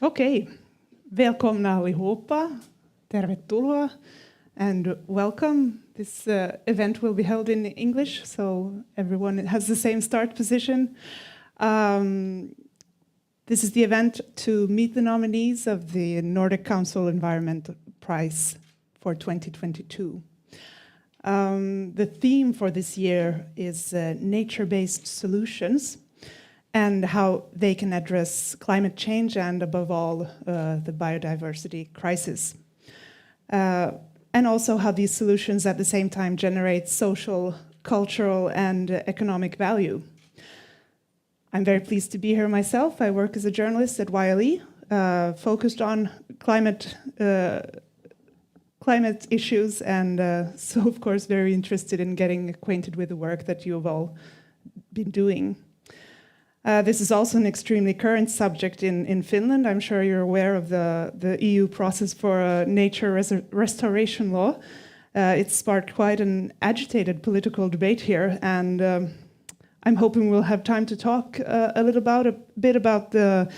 Okei, välkomna allihopa. Tervetuloa and welcome. This event will be held in English, so everyone has the same start position. This is the event to meet the nominees of the Nordic Council Environment Prize for 2022. The theme for this year is nature-based solutions and how they can address climate change and, above all, the biodiversity crisis. And also how these solutions at the same time generate social, cultural, and economic value. I'm very pleased to be here myself. I work as a journalist at Vejle, focused on climate issues, and so of course very interested in getting acquainted with the work that you have all been doing. This is also an extremely current subject in Finland. I'm sure you're aware of the EU process for a nature restoration law. It's sparked quite an agitated political debate here, and I'm hoping we'll have time to talk a bit about the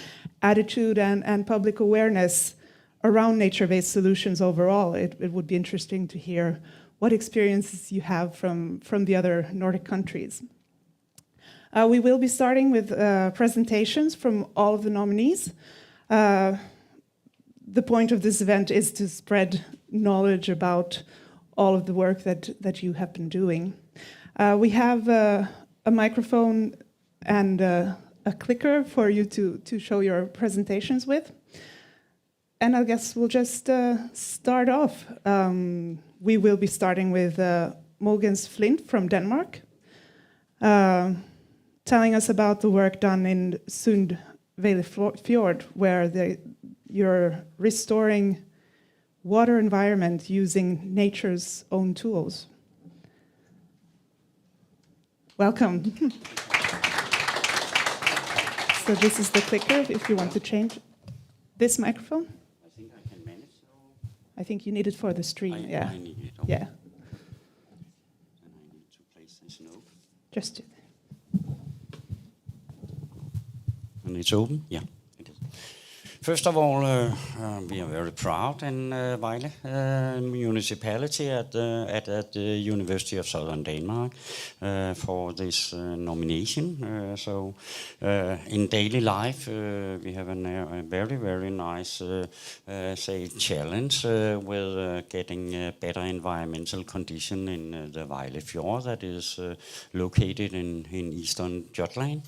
attitude and public awareness around nature-based solutions overall. It would be interesting to hear what experiences you have from the other Nordic countries. We will be starting with presentations from all of the nominees. The point of this event is to spread knowledge about all of the work that you have been doing. We have a microphone and a clicker for you to show your presentations with. And I guess we'll just start off. We will be starting with Mogens Flint from Denmark, telling us about the work done in Vejle Fjord, where you're restoring water environment using nature's own tools. Welcome. So this is the clicker if you want to change this microphone. I think I can manage. I think you need it for the stream. I need it. Okay. Yeah. And I need to place this note. Just. And it's open? Yeah, it is. First of all, we are very proud in Vejle municipality at the University of Southern Denmark for this nomination. So in daily life, we have a very, very nice challenge with getting better environmental condition in the Vejle Fjord that is located in eastern Jutland.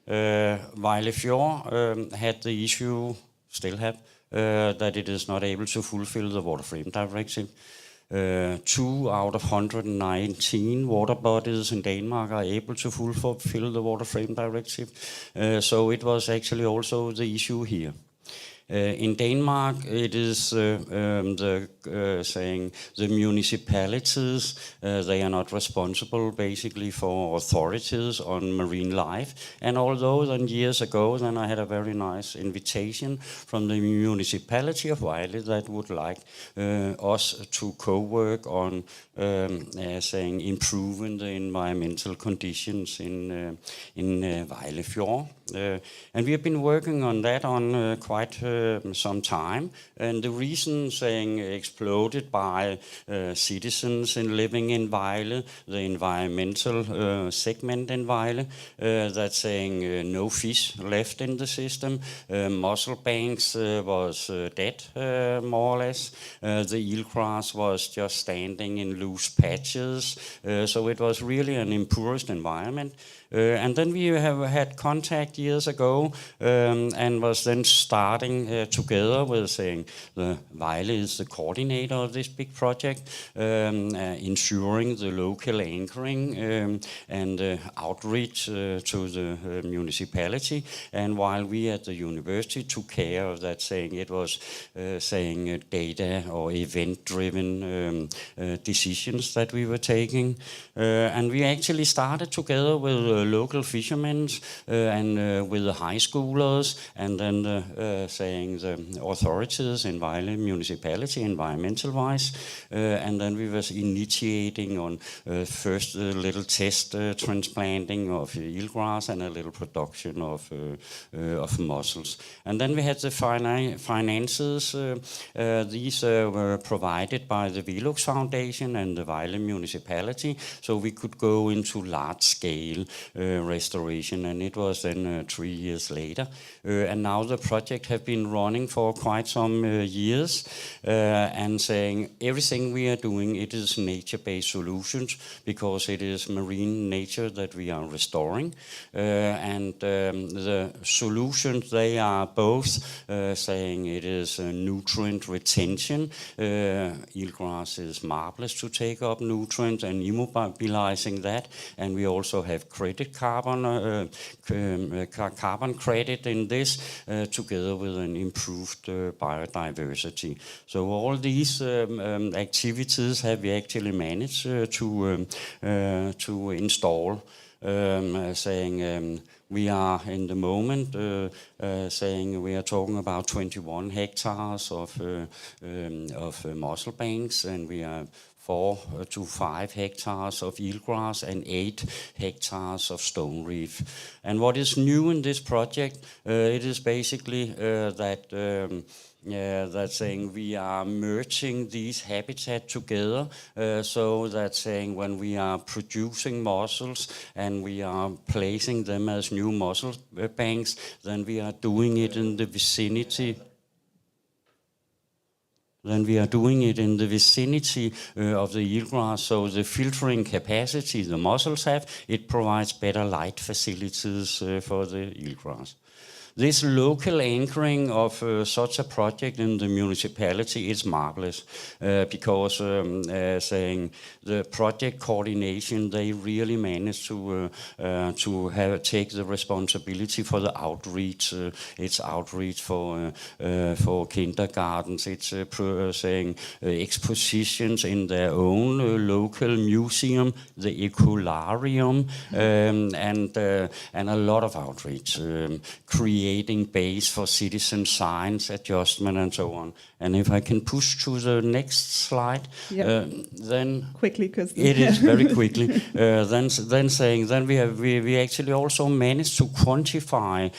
Vejle Fjord had the issue, still have, that it is not able to fulfill the Water Frame Directive. 2 out of 119 water bodies in Denmark are able to fulfill the Water Frame Directive. So it was actually also the issue here. In Denmark, it is saying the municipalities, they are not responsible basically for authorities on marine life. And although then years ago, then I had a very nice invitation from the municipality of Vejle that would like us to co-work on saying improving the environmental conditions in Vejle Fjord. And we have been working on that on quite some time, and the reason saying exploded by citizens in living in Vejle, the environmental segment in Vejle, that saying no fish left in the system, mussel banks was dead more or less, the eelgrass was just standing in loose patches, so it was really an impoverished environment. And then we have had contact years ago and was then starting together with saying the Vejle is the coordinator of this big project, ensuring the local anchoring and outreach to the municipality. And while we at the university took care of that, saying it was saying data or event-driven decisions that we were taking. And we actually started together with local fishermen and with the high schoolers, and then saying the authorities in Vejle municipality, environmental-wise, and then we was initiating on first a little test transplanting of eelgrass and a little production of mussels. And then we had the finances. These were provided by the Velux Foundation and the Vejle municipality, so we could go into large-scale restoration, and it was then 3 years later. And now the project have been running for quite some years, and saying everything we are doing, it is nature-based solutions, because it is marine nature that we are restoring. And the solutions, they are both saying it is nutrient retention. Eelgrass is marvelous to take up nutrients and immobilizing that. And we also have carbon credit in this, together with an improved biodiversity. So all these activities have we actually managed to install. Saying we are in the moment saying we are talking about 21 hectares of mussel banks, and we are 4 to 5 hectares of eelgrass and 8 hectares of stone reef. And what is new in this project, it is basically that's saying we are merging these habitats together, so that saying when we are producing mussels and we are placing them as new mussel banks, then we are doing it in the vicinity. Then we are doing it in the vicinity of the eelgrass, so the filtering capacity the mussels have, it provides better light facilities for the eelgrass. This local anchoring of such a project in the municipality is marvelous, because saying the project coordination, they really managed to take the responsibility for the outreach. It's outreach for kindergartens. It's saying expositions in their own local museum, the Ecolarium, and a lot of outreach. Creating base for citizen science adjustment and so on. And if I can push to the next slide, then quickly, because it is very quickly. Then we actually also managed to quantify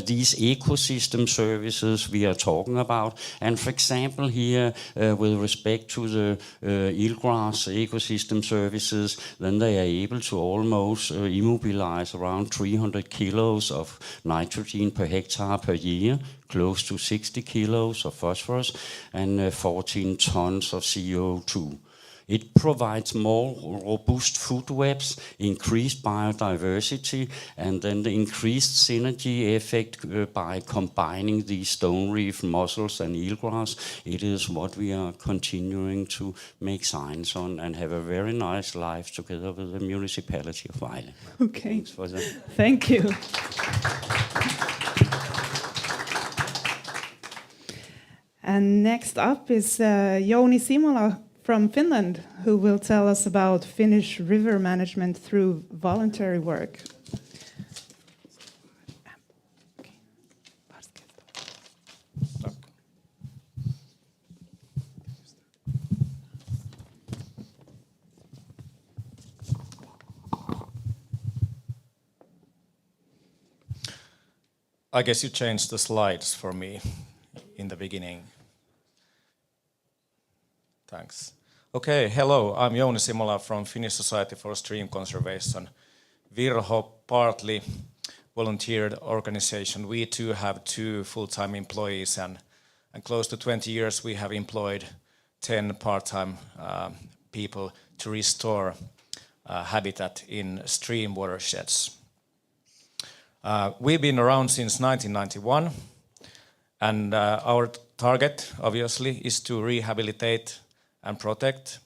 these ecosystem services we are talking about. And for example, here with respect to the eelgrass ecosystem services, then they are able to almost immobilize around 300 kilos of nitrogen per hectare per year, close to 60 kilos of phosphorus, and 14 tons of CO2. It provides more robust food webs, increased biodiversity, and then the increased synergy effect by combining these stone reef mussels and eelgrass. It is what we are continuing to make science on and have a very nice life together with the municipality of Vejle. Okay. Thanks for that. Thank you. And next up is Jouni Simola from Finland, who will tell us about Finnish river management through voluntary work. I guess you changed the slides for me in the beginning. Thanks. Okay, hello, I'm Jouni Simola from Finnish Society for Stream Conservation. Virho, partly volunteered organization. We too have 2 full-time employees, and close to 20 years we have employed 10 part-time people to restore habitat in stream watersheds. We've been around since 1991, and our target, obviously, is to rehabilitate and protect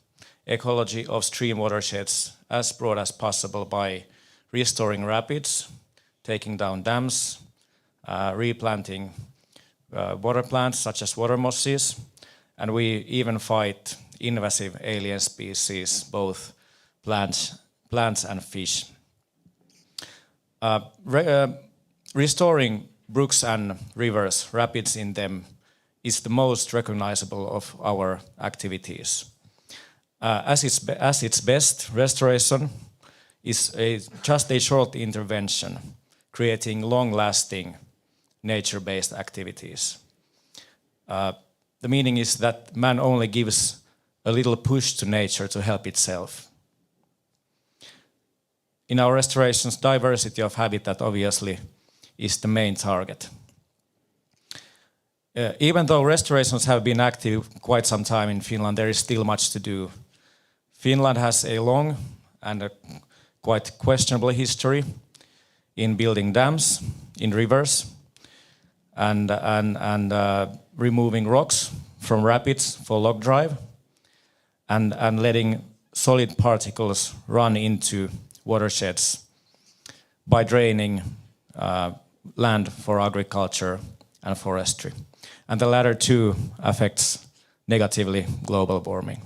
ecology of stream watersheds as broad as possible by restoring rapids, taking down dams, replanting water plants such as water mosses, and we even fight invasive alien species, both plants and fish. Restoring brooks and rivers, rapids in them, is the most recognizable of our activities. As its best, restoration is just a short intervention, creating long-lasting nature-based activities. The meaning is that man only gives a little push to nature to help itself. In our restorations, diversity of habitat obviously is the main target. Even though restorations have been active quite some time in Finland, there is still much to do. Finland has a long and a quite questionable history in building dams in rivers and removing rocks from rapids for log drive and letting solid particles run into watersheds by draining land for agriculture and forestry. And the latter two affects negatively global warming.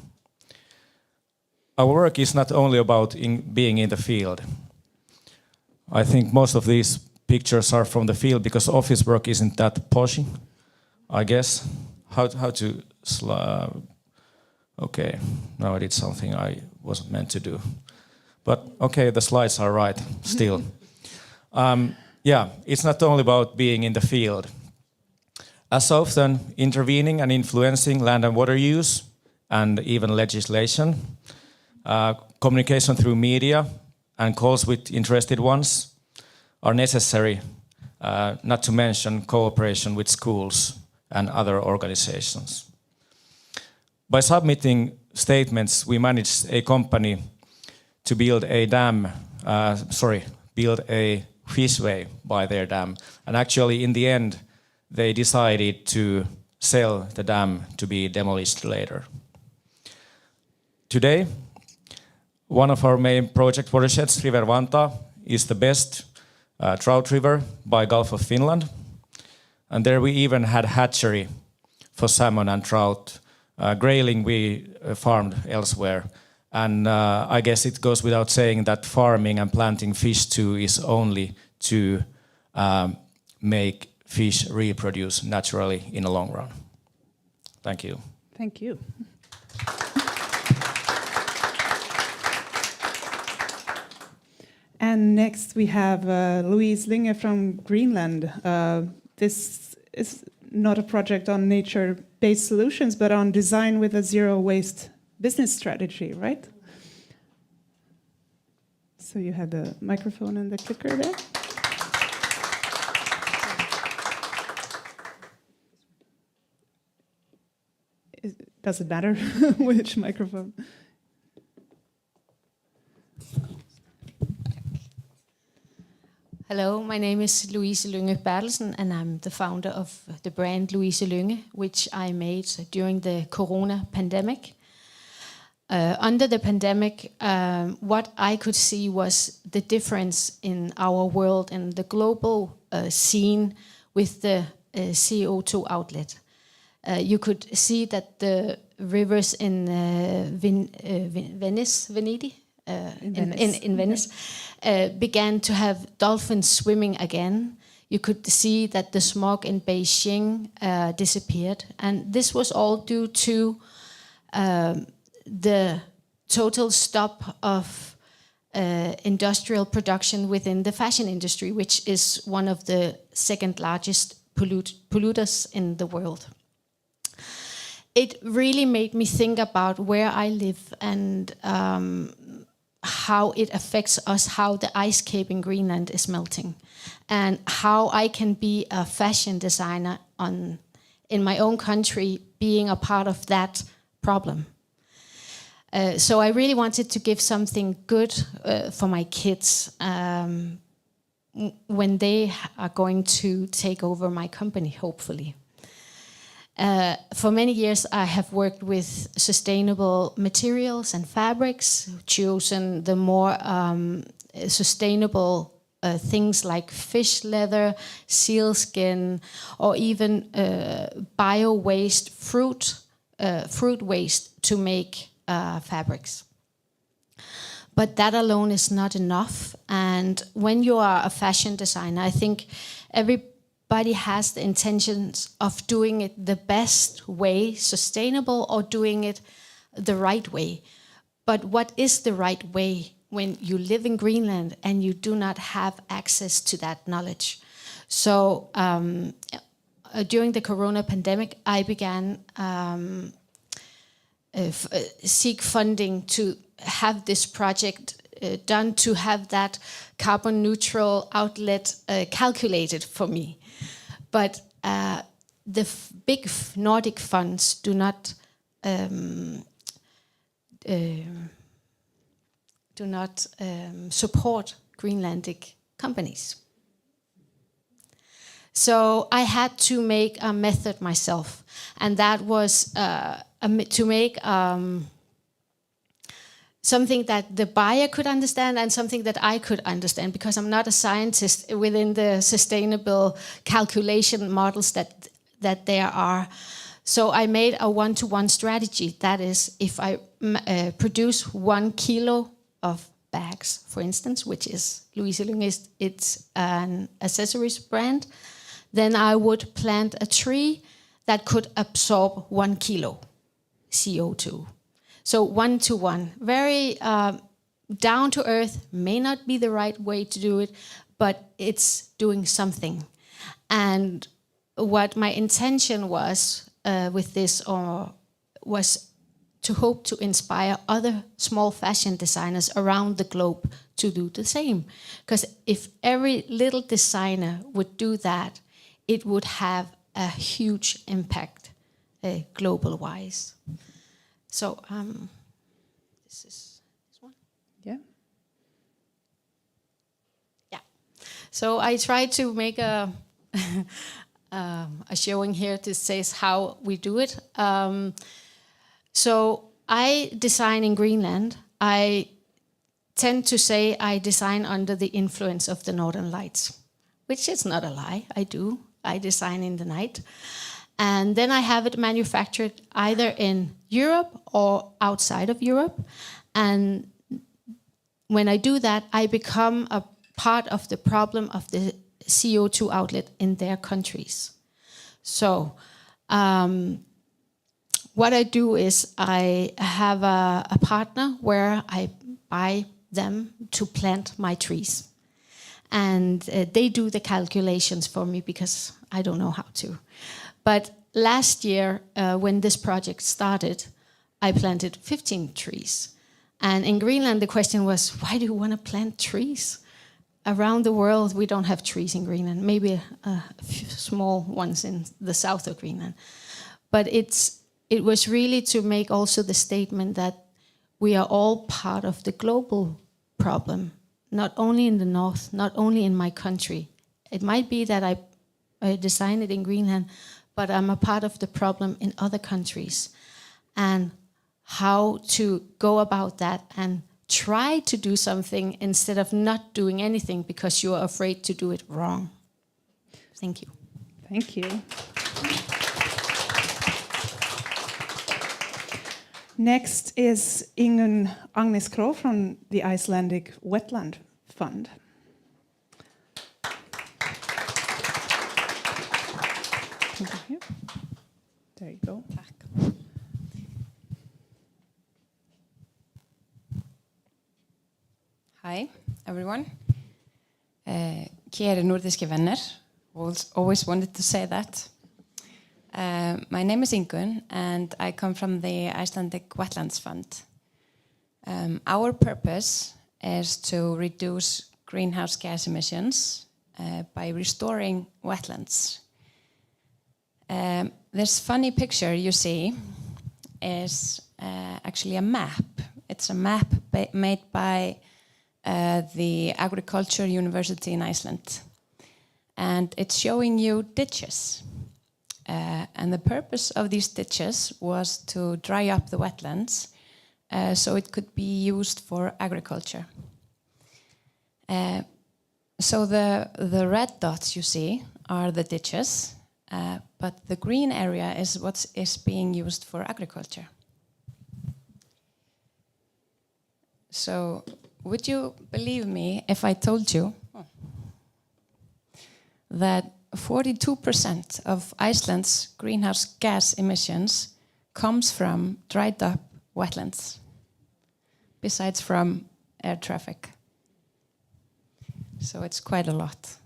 Our work is not only about being in the field. I think most of these pictures are from the field because office work isn't that poshy, I guess. How to okay, now I did something I wasn't meant to do. But okay, the slides are right still. Yeah, it's not only about being in the field. As often intervening and influencing land and water use and even legislation, communication through media and calls with interested ones are necessary, not to mention cooperation with schools and other organizations. By submitting statements, we managed a company to build a fishway by their dam. And actually, in the end, they decided to sell the dam to be demolished later. Today, one of our main project watersheds, River Vantaa, is the best trout river by Gulf of Finland. And there we even had hatchery for salmon and trout. Grayling we farmed elsewhere. And I guess it goes without saying that farming and planting fish too is only to make fish reproduce naturally in the long run. Thank you. Thank you. And next we have Louise Lynge from Greenland. This is not a project on nature-based solutions, but on design with a zero-waste business strategy, right? So you have the microphone and the clicker there. Does it matter which microphone? Hello, my name is Louise Lynge Bertelsen, and I'm the founder of the brand Louise Lynge, which I made during the Corona pandemic. Under the pandemic, what I could see was the difference in our world and the global scene with the CO2 outlet. You could see that the rivers in Venice began to have dolphins swimming again. You could see that the smog in Beijing disappeared. And this was all due to the total stop of industrial production within the fashion industry, which is one of the second largest polluters in the world. It really made me think about where I live and how it affects us, how the ice cape in Greenland is melting, and how I can be a fashion designer in my own country, being a part of that problem. So I really wanted to give something good for my kids when they are going to take over my company, hopefully. For many years, I have worked with sustainable materials and fabrics, chosen the more sustainable things like fish leather, sealskin, or even bio-waste, fruit waste to make fabrics. But that alone is not enough. And when you are a fashion designer, I think everybody has the intentions of doing it the best way, sustainable, or doing it the right way. But what is the right way when you live in Greenland and you do not have access to that knowledge? So during the corona pandemic, I began seek funding to have this project done, to have that carbon neutral outlet calculated for me. But the big Nordic funds do not support Greenlandic companies. So I had to make a method myself, and that was to make something that the buyer could understand and something that I could understand, because I'm not a scientist within the sustainable calculation models that there are. So I made a one-to-one strategy. That is, if I produce 1 kilo of bags, for instance, which is Louise Lynge, it's an accessories brand, then I would plant a tree that could absorb 1 kilo CO2. So 1-to-1, very down to earth, may not be the right way to do it, but it's doing something. And what my intention was with this was to hope to inspire other small fashion designers around the globe to do the same. Because if every little designer would do that, it would have a huge impact global-wise. So this is this one. Yeah. Yeah. So I tried to make a showing here to say how we do it. So I design in Greenland. I tend to say I design under the influence of the Northern Lights, which is not a lie. I do. I design in the night. And then I have it manufactured either in Europe or outside of Europe. And when I do that, I become a part of the problem of the CO2 outlet in their countries. So what I do is I have a partner where I buy them to plant my trees. And they do the calculations for me because I don't know how to. But last year, when this project started, I planted 15 trees. And in Greenland, the question was, why do you want to plant trees? Around the world, we don't have trees in Greenland, maybe a few small ones in the south of Greenland. But it was really to make also the statement that we are all part of the global problem, not only in the north, not only in my country. It might be that I designed it in Greenland, but I'm a part of the problem in other countries. And how to go about that and try to do something instead of not doing anything because you are afraid to do it wrong. Thank you. Thank you. Next is Ingunn Agneskrå from the Icelandic Wetland Fund. There you go. Hi, everyone. Kære nordiske venner. Always wanted to say that. My name is Ingunn, and I come from the Icelandic Wetlands Fund. Our purpose is to reduce greenhouse gas emissions by restoring wetlands. This funny picture you see is actually a map. It's a map made by the Agriculture University in Iceland. And it's showing you ditches. And the purpose of these ditches was to dry up the wetlands so it could be used for agriculture. So the red dots you see are the ditches, but the green area is what is being used for agriculture. So would you believe me if I told you that 42% of Iceland's greenhouse gas emissions comes from dried up wetlands, besides from air traffic? So it's quite a lot.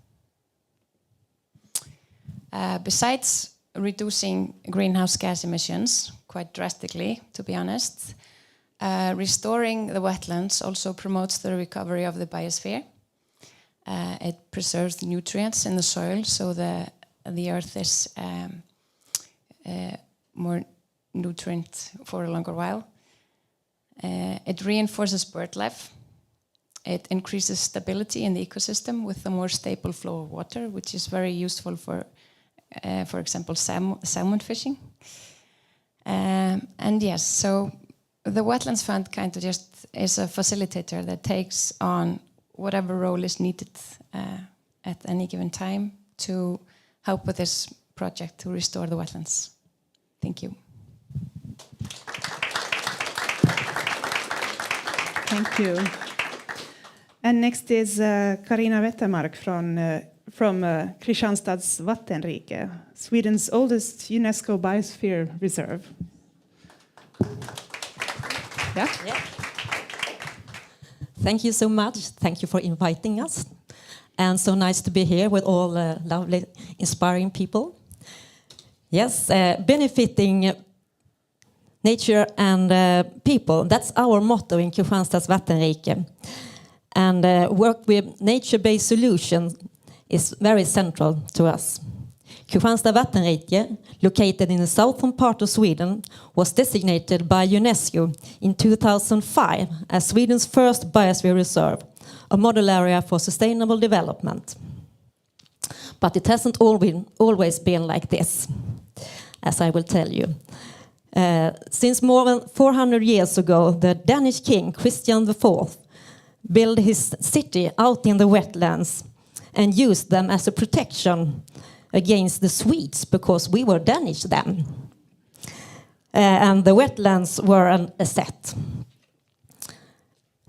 Besides reducing greenhouse gas emissions quite drastically, to be honest, restoring the wetlands also promotes the recovery of the biosphere. It preserves the nutrients in the soil, so the earth is more nutrient for a longer while. It reinforces bird life. It increases stability in the ecosystem with a more stable flow of water, which is very useful for example, salmon fishing. And yes, so the Wetlands Fund kind of just is a facilitator that takes on whatever role is needed at any given time to help with this project to restore the wetlands. Thank you. Thank you. And next is Carina Wettermark from Kristianstads Vattenrike, Sweden's oldest UNESCO biosphere reserve. Yeah. Thank you so much. Thank you for inviting us. And so nice to be here with all lovely, inspiring people. Yes, benefiting nature and people. That's our motto in Kristianstads Vattenrike. And work with nature-based solutions is very central to us. Kristianstads Vattenrike, located in the southern part of Sweden, was designated by UNESCO in 2005 as Sweden's first biosphere reserve, a model area for sustainable development. But it hasn't always been like this, as I will tell you. Since more than 400 years ago, the Danish king Christian IV built his city out in the wetlands and used them as a protection against the Swedes, because we were Danish then. And the wetlands were an asset.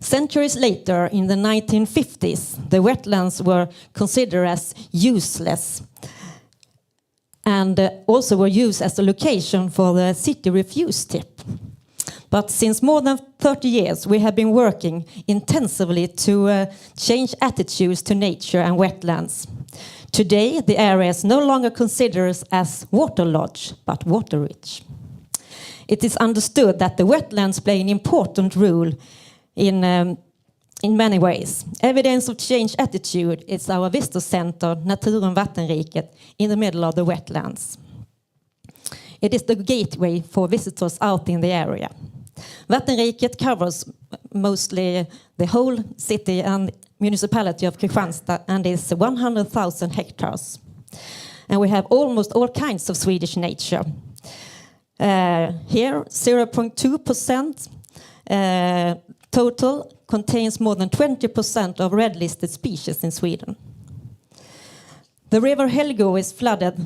Centuries later, in the 1950s, the wetlands were considered as useless and also were used as a location for the city refuse tip. But since more than 30 years, we have been working intensively to change attitudes to nature and wetlands. Today, the area is no longer considered as water lodge, but water rich. It is understood that the wetlands play an important role in many ways. Evidence of change attitude is our visitor center, Naturen Vattenriket, in the middle of the wetlands. It is the gateway for visitors out in the area. Vattenriket covers mostly the whole city and municipality of Kristianstad and is 100,000 hectares. And we have almost all kinds of Swedish nature. Here, 0.2% total contains more than 20% of red-listed species in Sweden. The river Helgo is flooded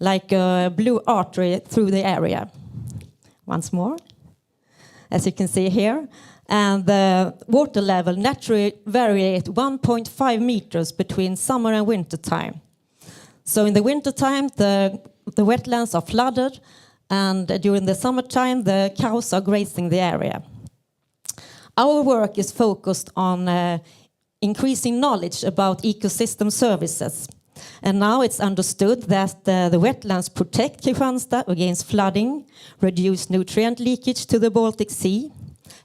like a blue artery through the area. Once more, as you can see here. And the water level naturally varies 1.5 meters between summer and winter time. So in the winter time, the wetlands are flooded, and during the summertime, the cows are grazing the area. Our work is focused on increasing knowledge about ecosystem services. And now it's understood that the wetlands protect Kristianstad against flooding, reduce nutrient leakage to the Baltic Sea,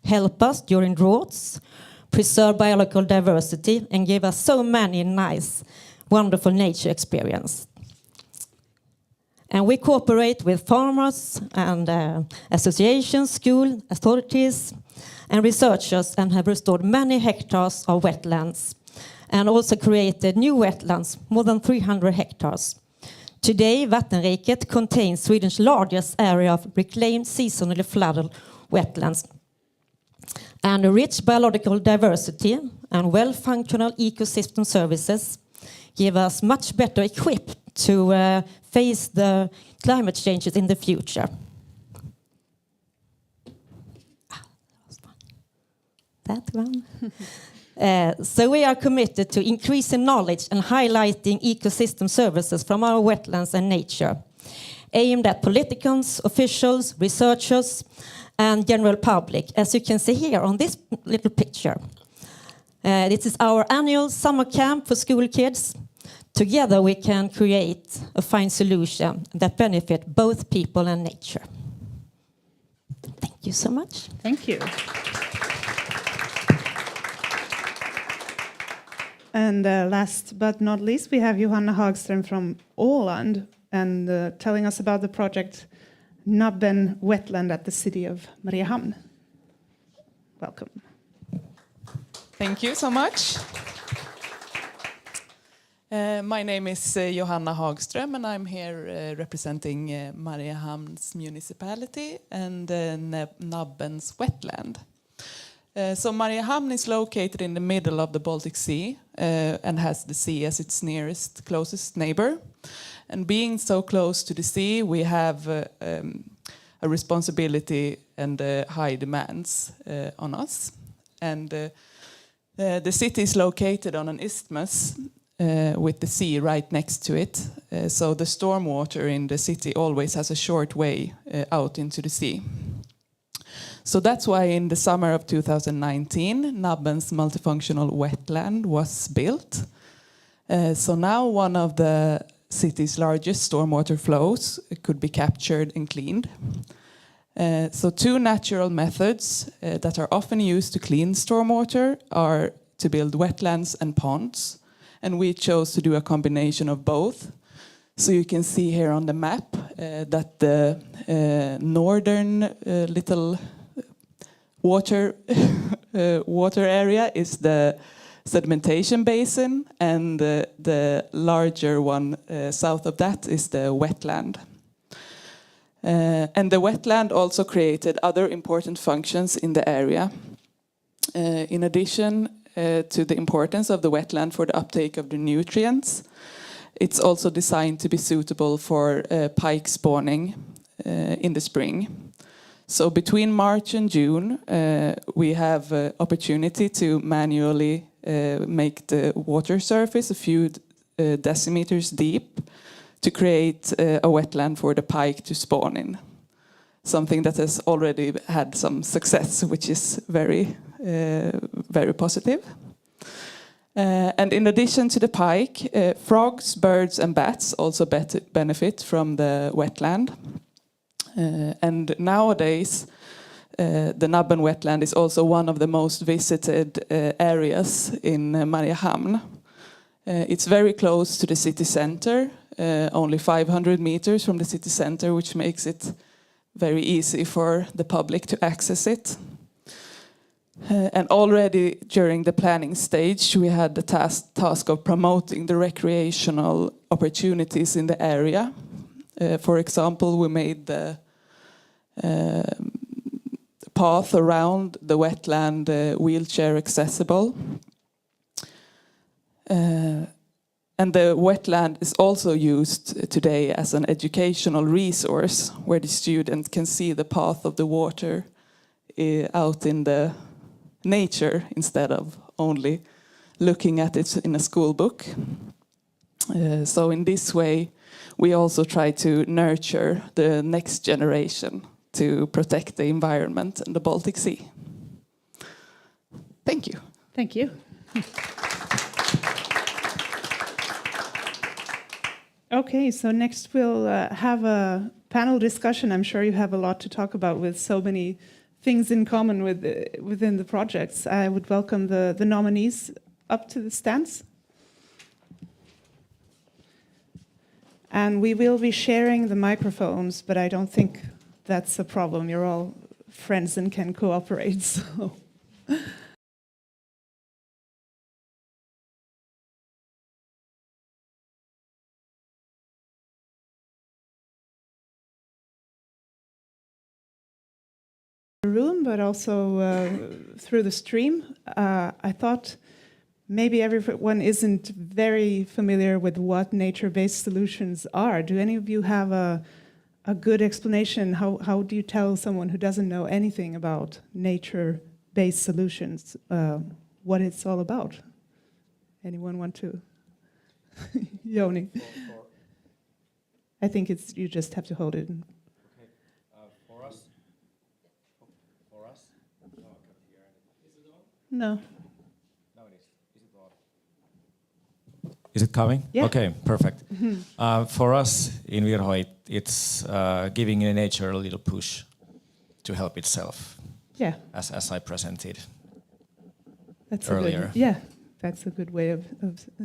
help us during droughts, preserve biological diversity, and give us so many nice, wonderful nature experience. And we cooperate with farmers and associations, school authorities, and researchers, and have restored many hectares of wetlands, and also created new wetlands, more than 300 hectares. Today, Vattenriket contains Sweden's largest area of reclaimed seasonally flooded wetlands. And a rich biological diversity and well-functional ecosystem services give us much better equipped to face the climate changes in the future. that one. So we are committed to increasing knowledge and highlighting ecosystem services from our wetlands and nature, aimed at politicians, officials, researchers, and general public, as you can see here on this little picture. This is our annual summer camp for school kids. Together we can create a fine solution that benefit both people and nature. Thank you so much. Thank you. And last but not least, we have Johanna Hagström from Åland and telling us about the project Nabben Wetland at the city of Mariehamn. Welcome. Thank you so much. My name is Johanna Hagström, and I'm here representing Mariehamn's municipality and Nabben's wetland. So Mariehamn is located in the middle of the Baltic Sea and has the sea as its closest neighbor. And being so close to the sea, we have a responsibility and high demands on us. And the city is located on an isthmus with the sea right next to it. So the stormwater in the city always has a short way out into the sea. So that's why in the summer of 2019, Nabben's multifunctional wetland was built. So now one of the city's largest stormwater flows could be captured and cleaned. So two natural methods that are often used to clean stormwater are to build wetlands and ponds. And we chose to do a combination of both. So you can see here on the map that the northern little water area is the sedimentation basin, and the larger one south of that is the wetland. And the wetland also created other important functions in the area. In addition to the importance of the wetland for the uptake of the nutrients, it's also designed to be suitable for pike spawning in the spring. So between March and June, we have opportunity to manually make the water surface a few decimeters deep to create a wetland for the pike to spawn in. Something that has already had some success, which is very positive. And in addition to the pike, frogs, birds and bats also benefit from the wetland. And nowadays, the Nabben wetland is also one of the most visited areas in Mariehamn. It's very close to the city center, only 500 meters from the city center, which makes it very easy for the public to access it. And already during the planning stage, we had the task of promoting the recreational opportunities in the area. For example, we made the path around the wetland wheelchair accessible. And the wetland is also used today as an educational resource where the students can see the path of the water out in the nature instead of only looking at it in a school book. So in this way, we also try to nurture the next generation to protect the environment and the Baltic Sea. Thank you. Thank you. Okay, so next we'll have a panel discussion. I'm sure you have a lot to talk about with so many things in common within the projects. I would welcome the nominees up to the stands. And we will be sharing the microphones, but I don't think that's a problem. You're all friends and can cooperate, so. Room, but also through the stream. I thought maybe everyone isn't very familiar with what nature-based solutions are. Do any of you have a good explanation? How do you tell someone who doesn't know anything about nature nature-based solutions, what it's all about. Anyone want to? Joni. I think it's you just have to hold it. For us? For us? No, I can't hear anything. Is it on? No. No, it is. Is it on? Is it coming? Yeah. Okay, perfect. For us in Virho, it's giving nature a little push to help itself. Yeah. As I presented That's earlier. That's a good way of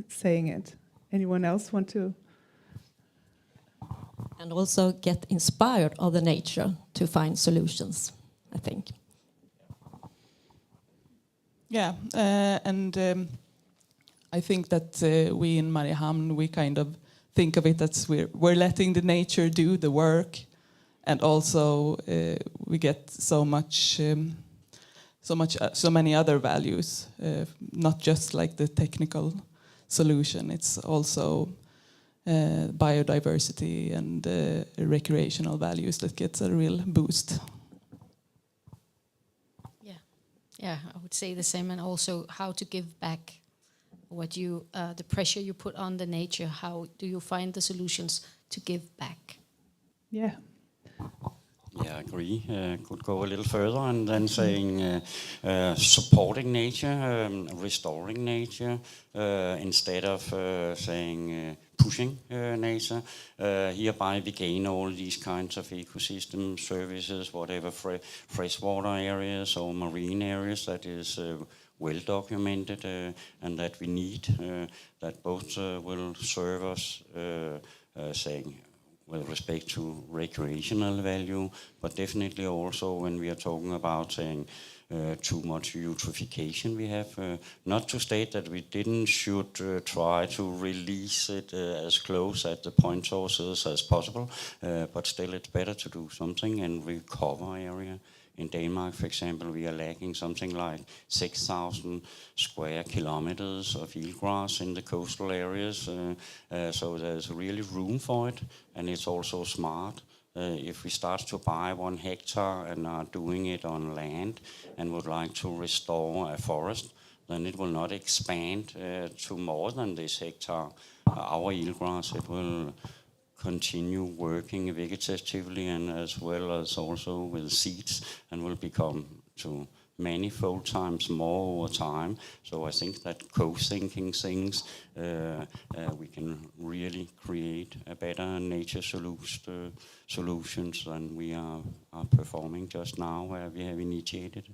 saying it. Anyone else want to? And also get inspired of the nature to find solutions, I think. Yeah, and I think that we in Mariehamn, we kind of think of it as we're letting the nature do the work, and also we get so many other values, not just like the technical solution. It's also biodiversity and recreational values that gets a real boost. Yeah, I would say the same, and also how to give back what you, the pressure you put on the nature. How do you find the solutions to give back? Yeah. Yeah, I agree. Could go a little further and then saying supporting nature, restoring nature, instead of saying pushing nature. Hereby we gain all these kinds of ecosystem services, whatever freshwater areas or marine areas that is well documented and that we need, that both will serve us, saying with respect to recreational value, but definitely also when we are talking about saying too much eutrophication we have. Not to state that we should try to release it as close at the point sources as possible, but still it's better to do something and recover area. In Denmark, for example, we are lacking something like 6,000 square kilometers of eelgrass in the coastal areas. So there's really room for it, and it's also smart. If we start to buy 1 hectare and are doing it on land and would like to restore a forest, then it will not expand to more than this hectare. Our eelgrass, it will continue working vegetatively and as well as also with seeds, and will become to manifold times more over time. So I think that co-thinking things, we can really create a better nature solutions than we are performing just now, where we have initiated.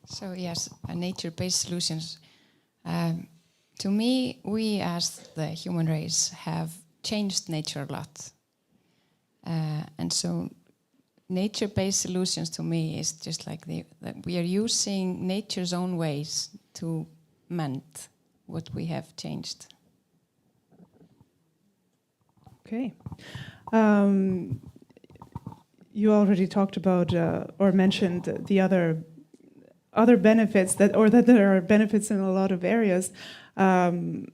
So yes, nature-based solutions. To me, we as the human race have changed nature a lot. And so nature-based solutions to me is just like that we are using nature's own ways to mend what we have changed. Okay. You already talked about or mentioned the other benefits that there are benefits in a lot of areas. An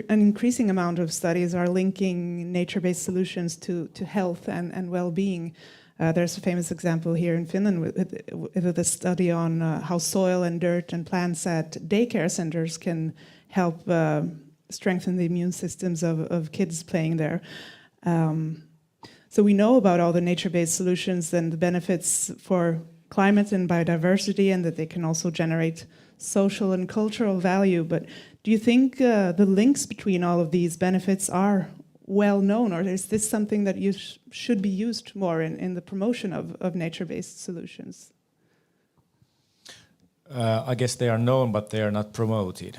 increasing amount of studies are linking nature-based solutions to health and well-being. There's a famous example here in Finland with a study on how soil and dirt and plants at daycare centers can help strengthen the immune systems of kids playing there. So we know about all the nature-based solutions and the benefits for climate and biodiversity, and that they can also generate social and cultural value. But do you think the links between all of these benefits are well known, or is this something that should be used more in the promotion of nature-based solutions? I guess they are known, but they are not promoted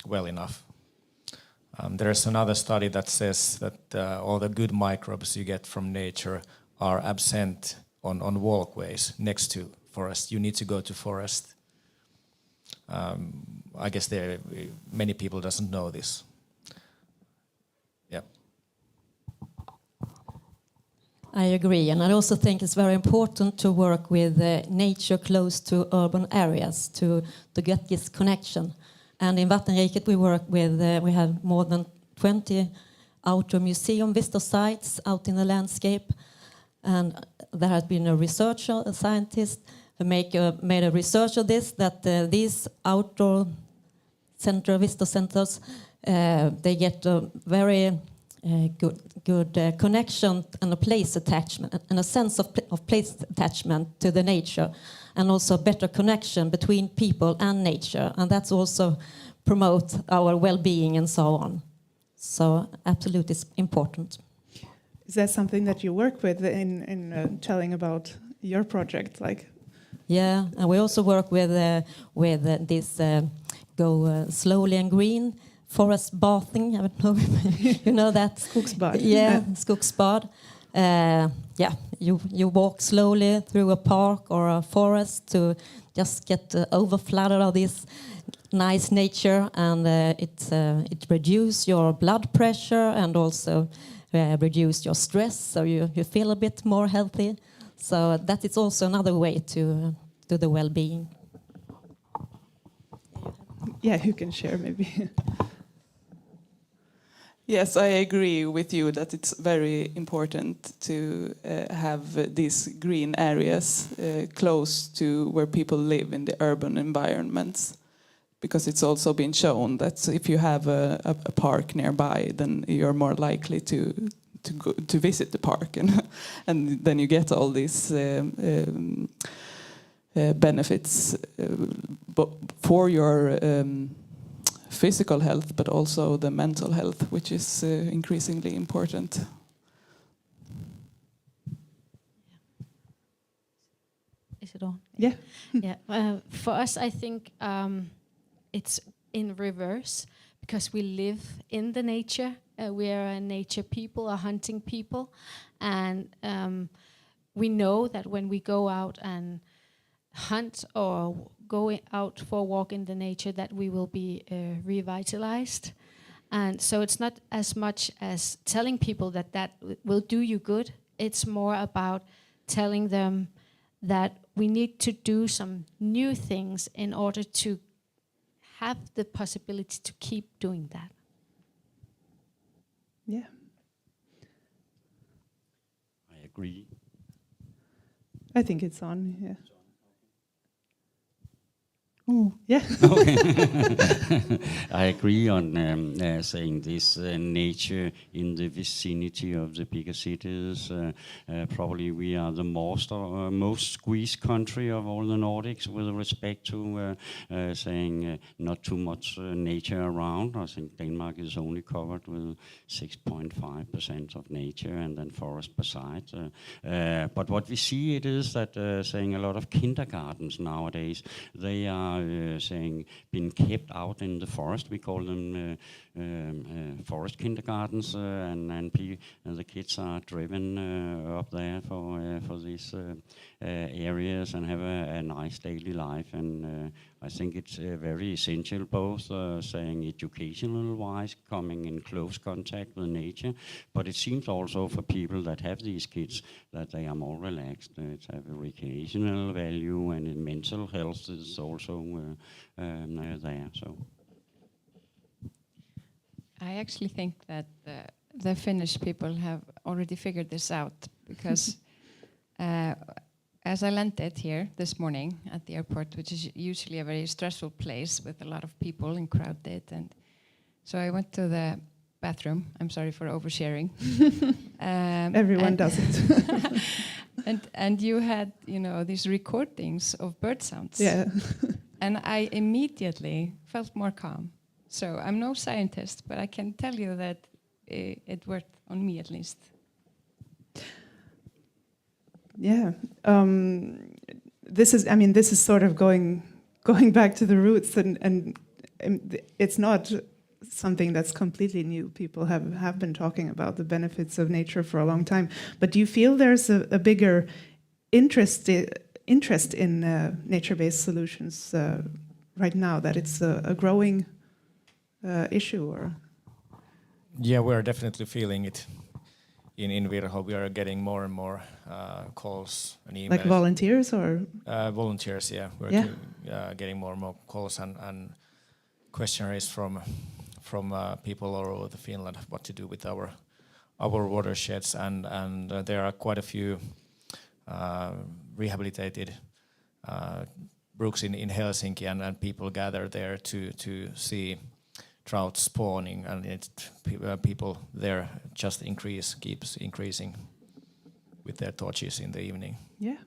well enough. There's another study that says that all the good microbes you get from nature are absent on walkways next to forest. You need to go to forest. I guess many people doesn't know this. Yeah. I agree, and I also think it's very important to work with nature close to urban areas to get this connection. And in Vattenrike we work with, we have more than 20 outdoor museum visitor sites out in the landscape. And there has been a researcher, a scientist, who made a research of this, that these outdoor visitor centers, they get a very good connection and a place attachment, and a sense of place attachment to the nature, and also better connection between people and nature, and that's also promote our well-being and so on. So absolutely it's important. Is that something that you work with in telling about your project? Like, yeah, and we also work with this go slowly and green forest bathing. I don't know if you know that. Skogsbad. Yeah, skogsbad. Yeah, you walk slowly through a park or a forest to just get overflooded of this nice nature, and it reduces your blood pressure and also reduce your stress, so you feel a bit more healthy. So that is also another way to do the well-being. Yeah, you can share maybe. Yes, I agree with you that it's very important to have these green areas close to where people live in the urban environments, because it's also been shown that if you have a park nearby, then you're more likely to visit the park, and then you get all these benefits for your physical health, but also the mental health, which is increasingly important. Is it on? Yeah. Yeah. For us, I think it's in reverse, because we live in the nature. We are a nature people, a hunting people, and we know that when we go out and hunt or go out for a walk in the nature, that we will be revitalized. And so it's not as much as telling people that will do you good. It's more about telling them that we need to do some new things in order to have the possibility to keep doing that. Yeah. I agree. I think it's on. Yeah. Ooh, yeah. I agree on saying this nature in the vicinity of the bigger cities. Probably we are the most squeezed country of all the Nordics with respect to saying not too much nature around. I think Denmark is only covered with 6.5% of nature and then forest beside. But what we see it is that saying a lot of kindergartens nowadays, they are saying been kept out in the forest. We call them forest kindergartens, and the kids are driven up there for these areas and have a nice daily life. And I think it's very essential, both saying educational-wise, coming in close contact with nature, but it seems also for people that have these kids that they are more relaxed. It's have a recreational value, and in mental health is also there. So I actually think that the Finnish people have already figured this out, because as I landed here this morning at the airport, which is usually a very stressful place with a lot of people and crowded, and so I went to the bathroom. I'm sorry for oversharing. Everyone does it. and you had, these recordings of bird sounds. Yeah. And I immediately felt more calm. So I'm no scientist, but I can tell you that it worked on me at least. Yeah. This is sort of going back to the roots, and it's not something that's completely new. People have been talking about the benefits of nature for a long time. But do you feel there's a bigger interest in nature-based solutions right now, that it's a growing issue? Or Yeah, we're definitely feeling it. In Virho, we are getting more and more calls and emails. like volunteers or? Volunteers, yeah. We're getting more and more calls and questionnaires from people all over Finland, what to do with our watersheds, and there are quite a few rehabilitated brooks in Helsinki, and people gather there to see trout spawning, and people there just keeps increasing with their torches in the evening. Yeah.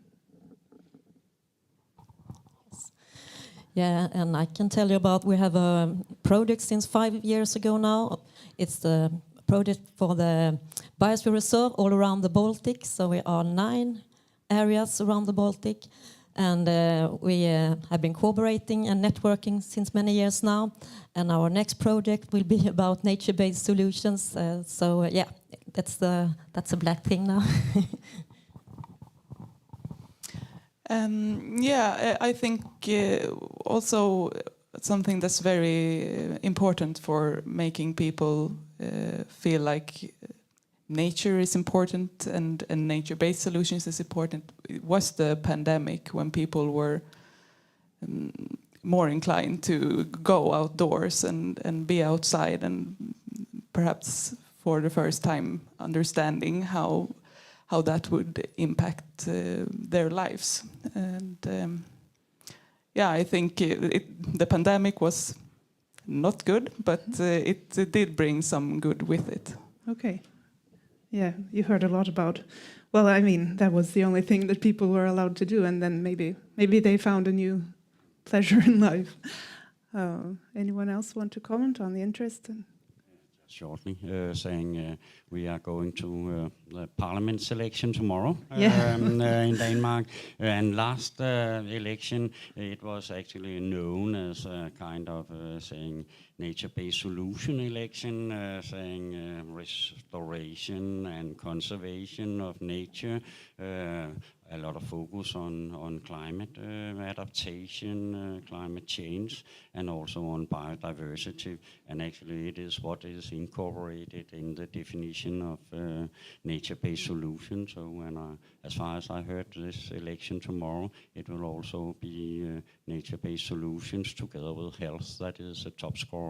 Yeah, and I can tell you about, we have a project since 5 years ago now. It's the project for the biosphere reserve all around the Baltic. So we are 9 areas around the Baltic, and we have been cooperating and networking since many years now. And our next project will be about nature-based solutions. Yeah, that's a black thing now. I think also something that's very important for making people feel like nature is important and nature-based solutions is important was the pandemic, when people were more inclined to go outdoors and be outside, and perhaps for the first time understanding how that would impact their lives. And I think the pandemic was not good, but it did bring some good with it. Okay. Yeah, you heard a lot about, well, I mean, that was the only thing that people were allowed to do, and then maybe they found a new pleasure in life. Anyone else want to comment on the interest? Shortly, saying we are going to the parliament selection tomorrow in Denmark. And last election, it was actually known as a kind of saying nature-based solution election, saying restoration and conservation of nature. A lot of focus on climate adaptation, climate change, and also on biodiversity. And actually it is what is incorporated in the definition of nature-based solutions. So as far as I heard, this election tomorrow, it will also be nature-based solutions together with health. That is a top score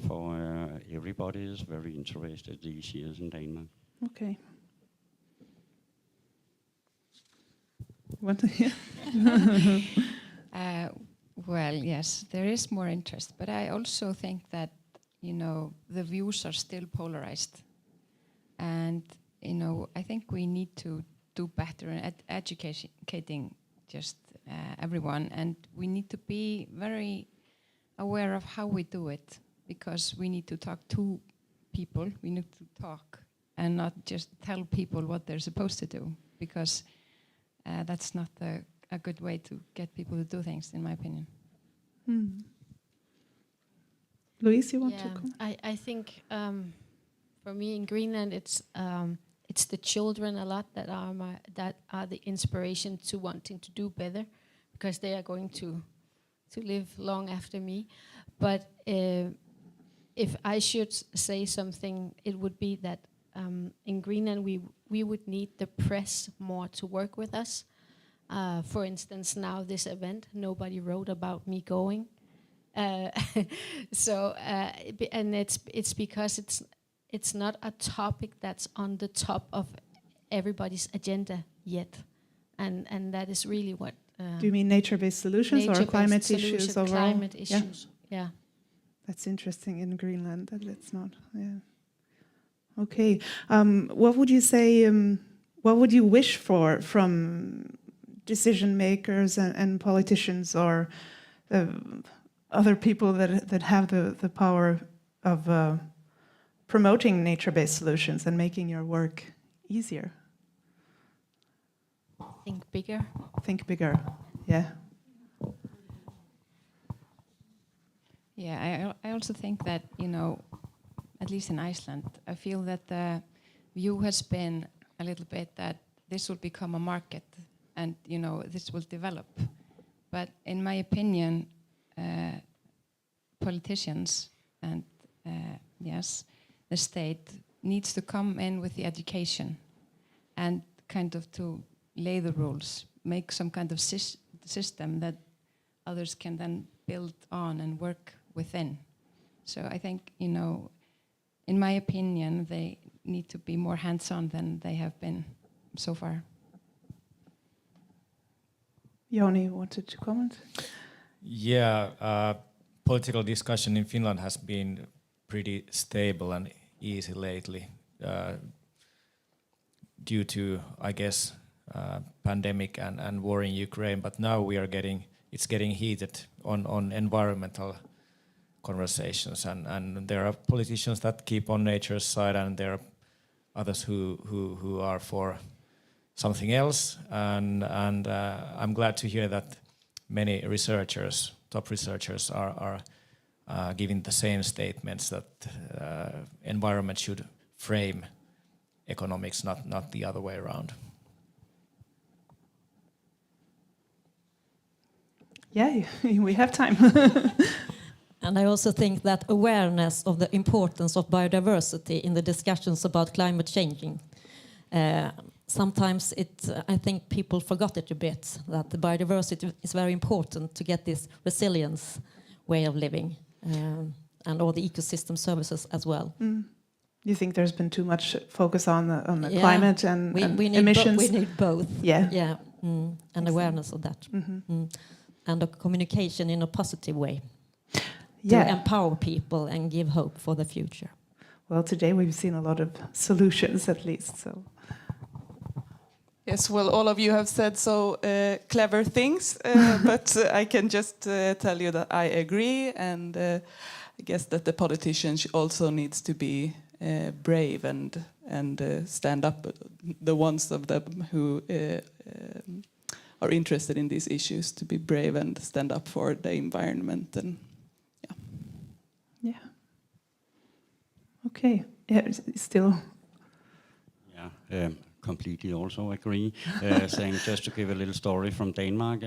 for everybody is very interested these years in Denmark. Okay. What? Well, yes, there is more interest, but I also think that, the views are still polarized. And, I think we need to do better at educating just everyone, and we need to be very aware of how we do it, because we need to talk to people, we need to talk and not just tell people what they're supposed to do, because that's not a good way to get people to do things, in my opinion. Louise, you want to comment? I think for me in Greenland, it's the children a lot that are the inspiration to wanting to do better, because they are going to live long after me. But if I should say something, it would be that in Greenland we would need the press more to work with us. For instance, now this event, nobody wrote about me going. And it's because it's not a topic that's on the top of everybody's agenda yet, and that is really what. Do you mean nature-based solutions or climate issues overall? Climate issues, yeah. That's interesting in Greenland that it's not. Yeah. Okay. What would you say? What would you wish for from decision makers and politicians or other people that have the power of promoting nature-based solutions and making your work easier? Think bigger. Think bigger. Yeah. Yeah, I also think that, at least in Iceland, I feel that the view has been a little bit that this will become a market and, this will develop. But in my opinion, politicians and, the state needs to come in with the education and kind of to lay the rules, make some kind of system that others can then build on and work within. So I think, in my opinion, they need to be more hands-on than they have been so far. Joni, you wanted to comment? Yeah, political discussion in Finland has been pretty stable and easy lately due to, I guess, pandemic and war in Ukraine. But now it's getting heated on environmental conversations, and there are politicians that keep on nature's side, and there are others who are for something else. And I'm glad to hear that many researchers, top researchers, are giving the same statements that environment should frame economics, not the other way around. Yeah, we have time. And I also think that awareness of the importance of biodiversity in the discussions about climate changing, sometimes I think people forgot it a bit, that the biodiversity is very important to get this resilience way of living, and all the ecosystem services as well. You think there's been too much focus on the climate and emissions? We need both. Yeah. And awareness of that. And a communication in a positive way. To empower people and give hope for the future. Well, today we've seen a lot of solutions, at least. So. Yes, well, all of you have said so clever things, but I can just tell you that I agree, and I guess that the politicians also needs to be brave and stand up. The ones of them who are interested in these issues to be brave and stand up for the environment and. Yeah. Okay. Yeah. Still. Yeah. Completely also agree. Saying, just to give a little story from Denmark,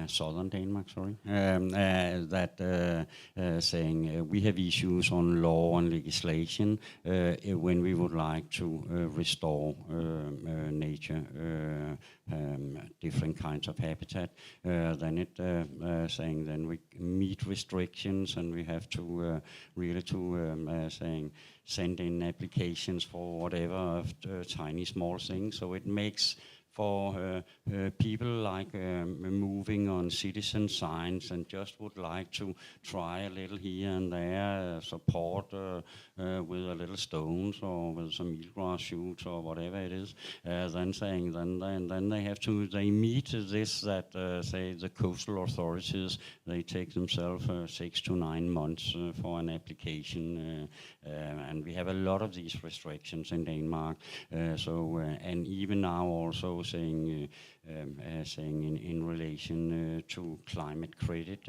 southern Denmark, sorry, that saying we have issues on law and legislation when we would like to restore nature, different kinds of habitat. Then it saying then we meet restrictions, and we have to really to saying send in applications for whatever of tiny small things. So it makes for people like moving on citizen science and just would like to try a little here and there, support with a little stones or with some eelgrass shoots or whatever it is. Then saying then they have to meet this that say the coastal authorities, they take themselves 6 to 9 months for an application, and we have a lot of these restrictions in Denmark. And even now also saying in relation to climate credit,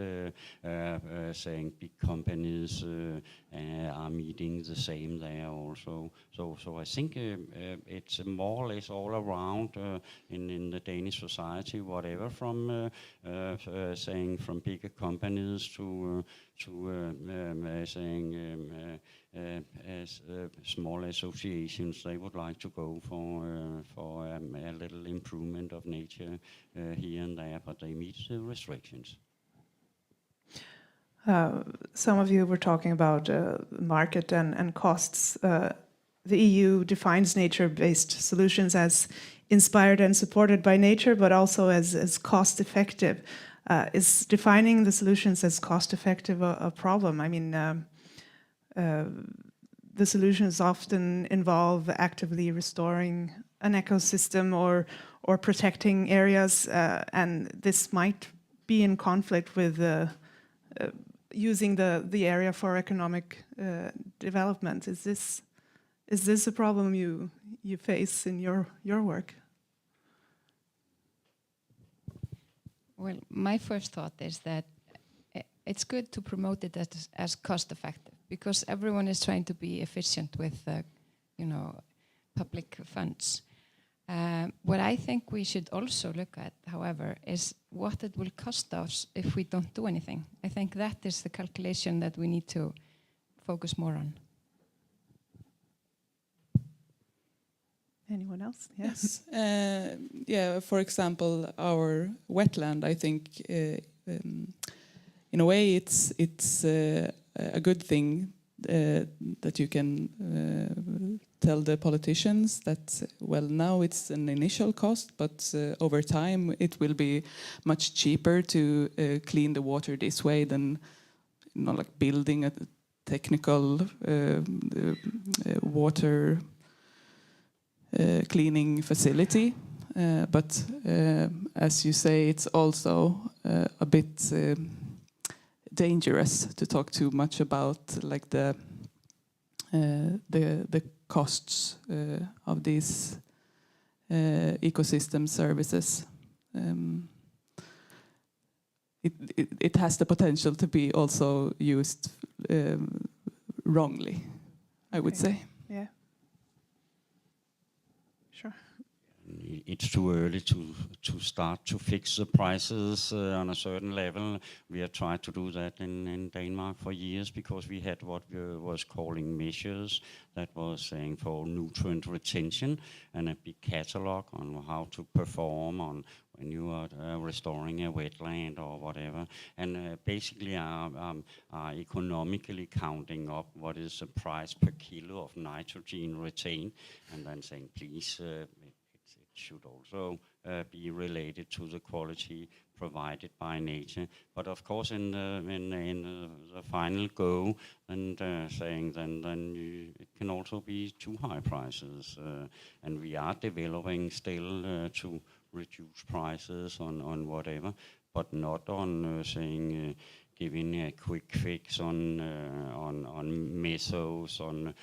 saying big companies are meeting the same there also. So I think it's more or less all around in the Danish society, whatever from saying from bigger companies to saying as small associations, they would like to go for a little improvement of nature here and there, but they meet the restrictions. Some of you were talking about market and costs. The EU defines nature-based solutions as inspired and supported by nature, but also as cost-effective. Is defining the solutions as cost-effective a problem? I mean, the solutions often involve actively restoring an ecosystem or protecting areas, and this might be in conflict with using the area for economic development. Is this a problem you face in your work? Well, my first thought is that it's good to promote it as cost-effective, because everyone is trying to be efficient with, public funds. What I think we should also look at, however, is what it will cost us if we don't do anything. I think that is the calculation that we need to focus more on. Anyone else? Yes. For example, our wetland, I think in a way it's a good thing that you can tell the politicians that, well, now it's an initial cost, but over time it will be much cheaper to clean the water this way than, like building a technical water cleaning facility. But as you say, it's also a bit dangerous to talk too much about like the costs of these ecosystem services. It has the potential to be also used wrongly, I would say. Yeah. Sure. It's too early to start to fix the prices on a certain level. We have tried to do that in Denmark for years because we had what we was calling measures that was saying for nutrient retention and a big catalog on how to perform on when you are restoring a wetland or whatever, and basically are economically counting up what is the price per kilo of nitrogen retained, and then saying, please, it should also be related to the quality provided by nature. But of course, in the final go, and saying then it can also be too high prices, and we are developing still to reduce prices on whatever, but not on saying giving a quick fix on methods on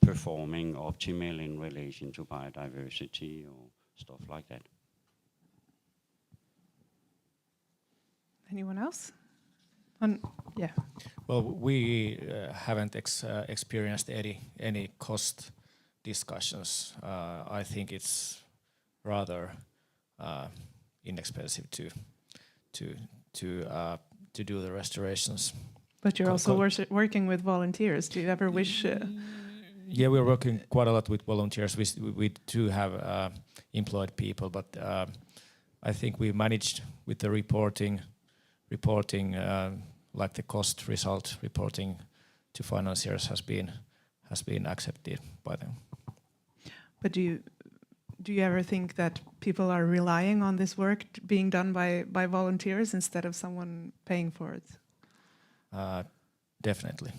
performing optimal in relation to biodiversity or stuff like that. Anyone else? Yeah. Well, we haven't experienced any cost discussions. I think it's rather inexpensive to do the restorations. But you're also working with volunteers. Do you ever wish? Yeah, we're working quite a lot with volunteers. We do have employed people, but I think we managed with the reporting, like the cost result reporting to financiers has been accepted by them. But do you ever think that people are relying on this work being done by volunteers instead of someone paying for it? Definitely,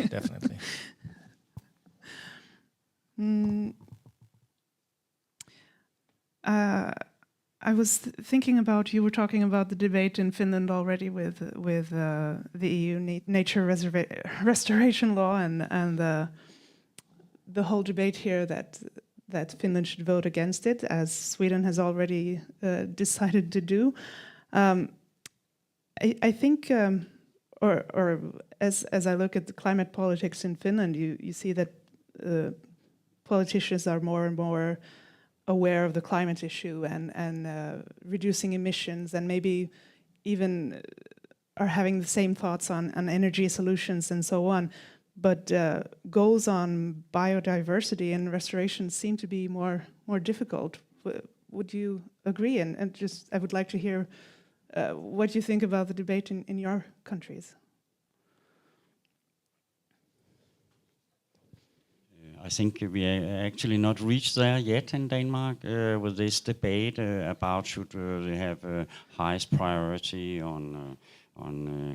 definitely. I was thinking about, you were talking about the debate in Finland already with the EU nature restoration law and the whole debate here that Finland should vote against it, as Sweden has already decided to do. I think, or as I look at the climate politics in Finland, you see that politicians are more and more aware of the climate issue and reducing emissions, and maybe even are having the same thoughts on energy solutions and so on. But goals on biodiversity and restoration seem to be more difficult. Would you agree? And just, I would like to hear what you think about the debate in your countries. I think we actually not reached there yet in Denmark with this debate about should they have highest priority on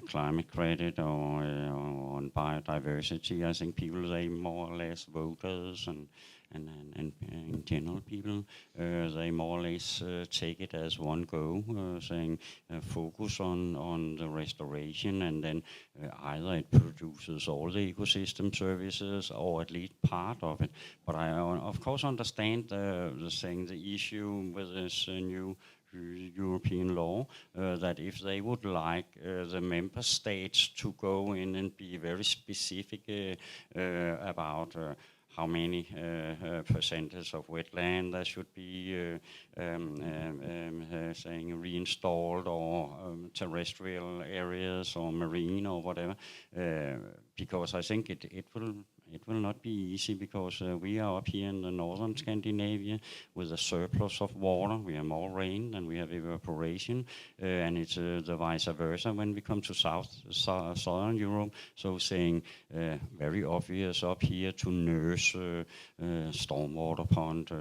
climate credit or on biodiversity. I think people, they more or less voters and in general people, they more or less take it as one go, saying focus on the restoration, and then either it produces all the ecosystem services or at least part of it. But I of course understand the issue with this new European law, that if they would like the member states to go in and be very specific about how many percentage of wetland there should be saying reinstalled, or terrestrial areas or marine or whatever, because I think it will it will not be easy because we are up here in the northern Scandinavia with a surplus of water. We have more rain than we have evaporation, and it's the vice versa when we come to southern Europe. So saying very obvious up here to nurse stormwater pond,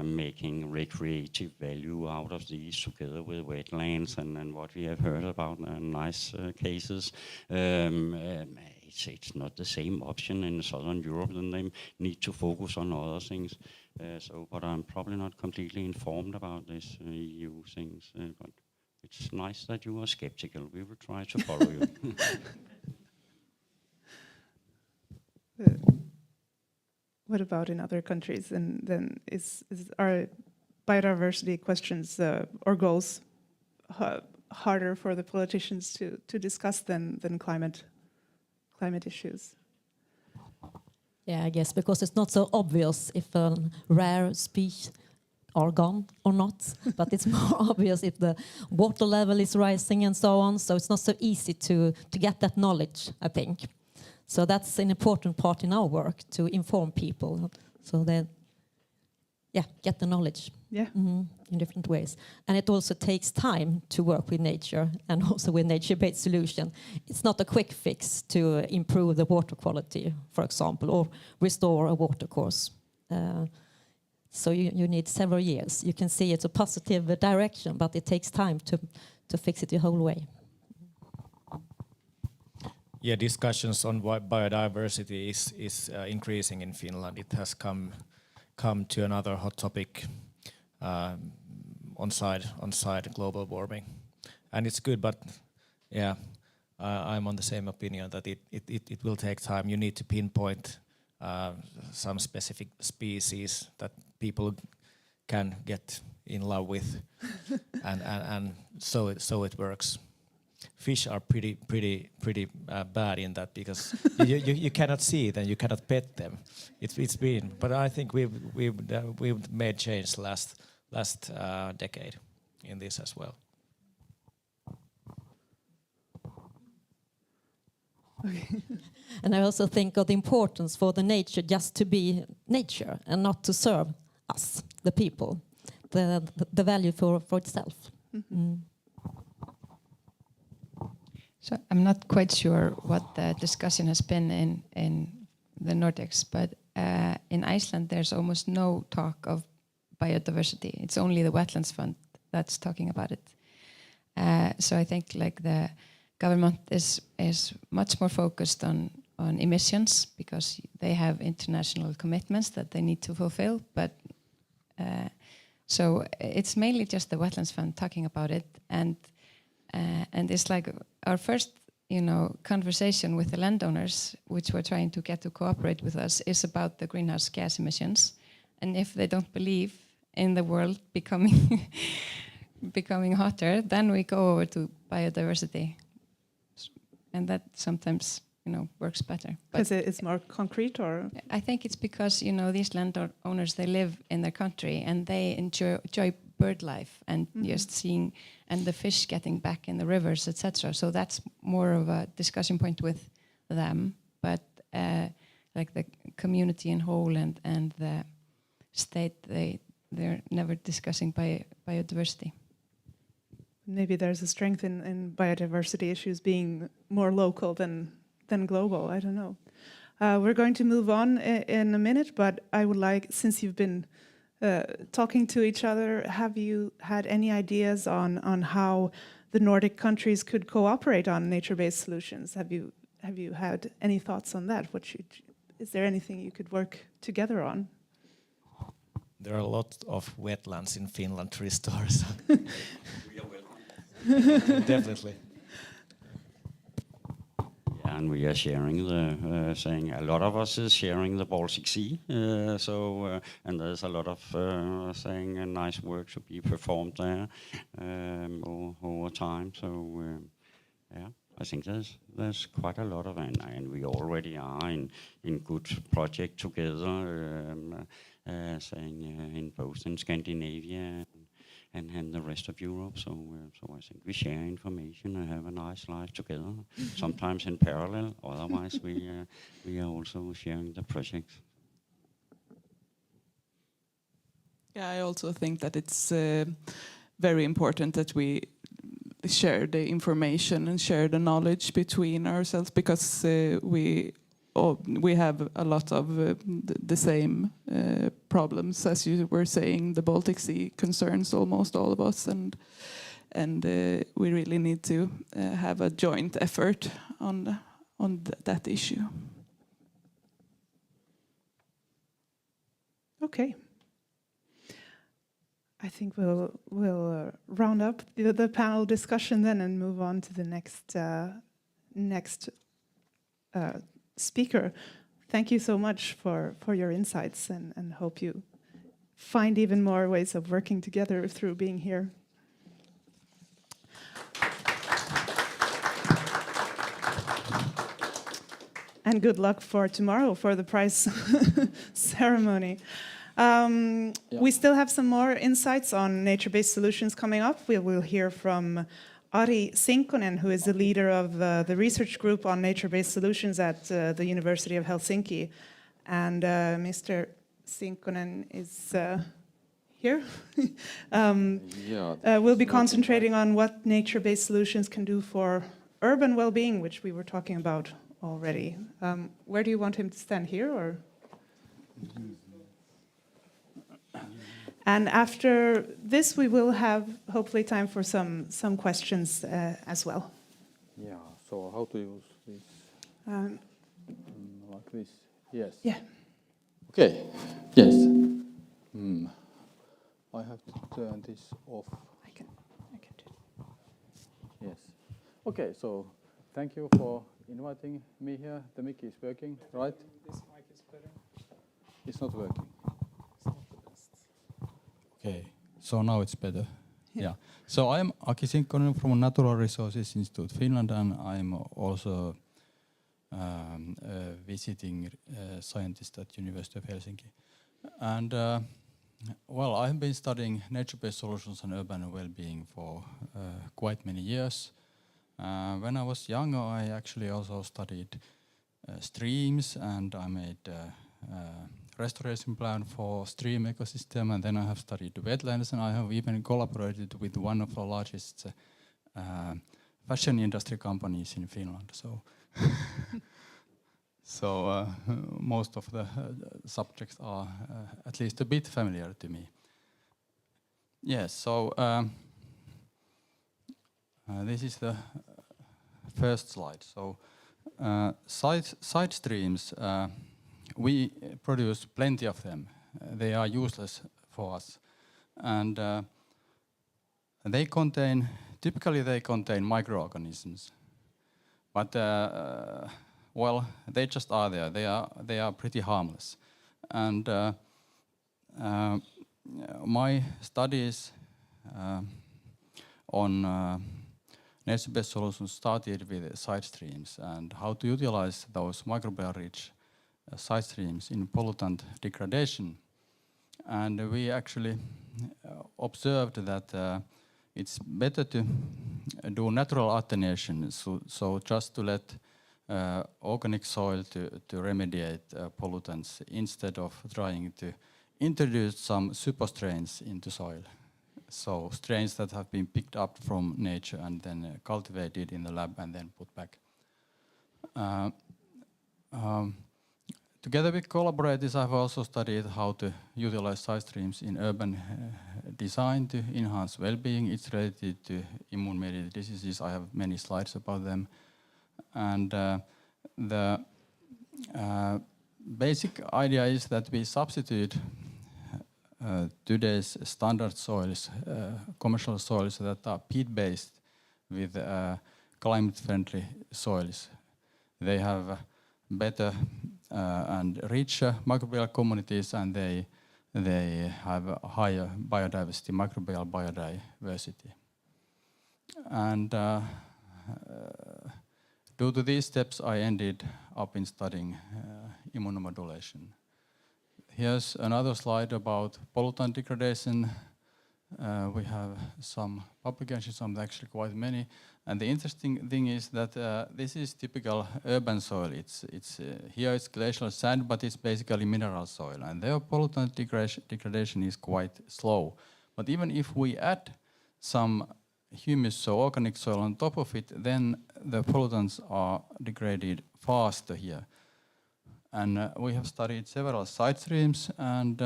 making recreative value out of these together with wetlands and what we have heard about nice cases. It's not the same option in Southern Europe, then they need to focus on other things. But I'm probably not completely informed about this EU things. But it's nice that you are skeptical. We will try to follow you. What about in other countries? And then are biodiversity questions or goals harder for the politicians to discuss than climate issues? Yeah, I guess because it's not so obvious if a rare species are gone or not, but it's more obvious if the water level is rising and so on. So it's not so easy to get that knowledge, I think. So that's an important part in our work, to inform people so they get the knowledge in different ways. And it also takes time to work with nature and also with nature-based solution. It's not a quick fix to improve the water quality, for example, or restore a water course. So you need several years. You can see it's a positive direction, but it takes time to fix it the whole way. Yeah, discussions on biodiversity is increasing in Finland. It has come to another hot topic on side global warming, and it's good. But yeah, I'm on the same opinion that it will take time. You need to pinpoint some specific species that people can get in love with, and so it works. Fish are pretty bad in that because you cannot see them, you cannot pet them. It's been, but I think we've made change last decade in this as well. Okay. And I also think of the importance for the nature just to be nature and not to serve us, the people, the value for itself. Mm-hmm. Mm. So I'm not quite sure what the discussion has been in the Nordics, but in Iceland there's almost no talk of biodiversity. It's only the Wetlands Fund that's talking about it. So I think like the government is much more focused on emissions because they have international commitments that they need to fulfill. But so it's mainly just the Wetlands Fund talking about it, and it's like our first, conversation with the landowners, which we're trying to get to cooperate with us, is about the greenhouse gas emissions. And if they don't believe in the world becoming hotter, then we go over to biodiversity, and that sometimes works better. Because it's more concrete, or I think it's because these landowners, they live in their country and they enjoy bird life and just seeing and the fish getting back in the rivers, etc. So that's more of a discussion point with them. But like the community in whole and the state, they're never discussing biodiversity. maybe there's a strength in biodiversity issues being more local than global. I don't know. We're going to move on in a minute, but I would like, since you've been talking to each other, have you had any ideas on how the Nordic countries could cooperate on nature-based solutions? Have you had any thoughts on that? Is there anything you could work together on? There are a lot of wetlands in Finland to restore. So. We are welcome. Definitely. Yeah, and we are sharing the saying a lot of us is sharing the Baltic Sea. And there's a lot of saying a nice work to be performed there over time. So yeah. I think there's quite a lot of, and we already are in good project together, saying in both in Scandinavia and the rest of Europe. So I think we share information and have a nice life together. Sometimes in parallel. Otherwise, we are also sharing the project. Yeah, I also think that it's very important that we share the information and share the knowledge between ourselves, because we have a lot of the same problems, as you were saying. The Baltic Sea concerns almost all of us, and we really need to have a joint effort on that issue. Okay. I think we'll round up the panel discussion then and move on to the next speaker. Thank you so much for your insights, and hope you find even more ways of working together through being here. And good luck for tomorrow for the prize ceremony. We still have some more insights on nature-based solutions coming up. We will hear from Ari Sinkkonen, who is the leader of the research group on nature-based solutions at the University of Helsinki. And Mr. Sinkkonen is here. We'll be concentrating on what nature-based solutions can do for urban well-being, which we were talking about already. Where do you want him to stand, here or? And after this, we will have hopefully time for some questions as well. Yeah. So how to use this? Like this? Yes. Yeah. Okay. Yes. I have to turn this off. I can do it. Yes. Okay. So thank you for inviting me here. The mic is working, right? This mic is better. It's not working. It's not the best. Okay, so now it's better. Yeah. So I'm Aki Sinkkonen from Natural Resources Institute Finland, and I'm also a visiting scientist at University of Helsinki. And well, I've been studying nature-based solutions and urban well-being for quite many years. When I was younger, I actually also studied streams, and I made restoration plan for stream ecosystem, and then I have studied wetlands, and I have even collaborated with one of the largest fashion industry companies in Finland. So, most of the subjects are at least a bit familiar to me. Yes, so this is the first slide. So side streams, we produce plenty of them. They are useless for us, and typically they contain microorganisms, but well, they just are there. They are pretty harmless, and my studies on nature-based solutions started with side streams and how to utilize those microbial-rich side streams in pollutant degradation. And we actually observed that it's better to do natural attenuation, so just to let organic soil to remediate pollutants instead of trying to introduce some super strains into soil. So strains that have been picked up from nature and then cultivated in the lab and then put back. Together with collaborators, I've also studied how to utilize side streams in urban design to enhance well-being. It's related to immune-mediated diseases. I have many slides about them. And the basic idea is that we substitute today's standard soils, commercial soils that are peat-based, with climate-friendly soils. They have better and richer microbial communities, and they have a higher biodiversity, microbial biodiversity. And due to these steps, I ended up in studying immunomodulation. Here's another slide about pollutant degradation. We have some publications, some actually quite many. And the interesting thing is that this is typical urban soil. Here it's glacial sand, but it's basically mineral soil. And their pollutant degradation is quite slow. But even if we add some humus, so organic soil on top of it, then the pollutants are degraded faster here. And we have studied several side streams, and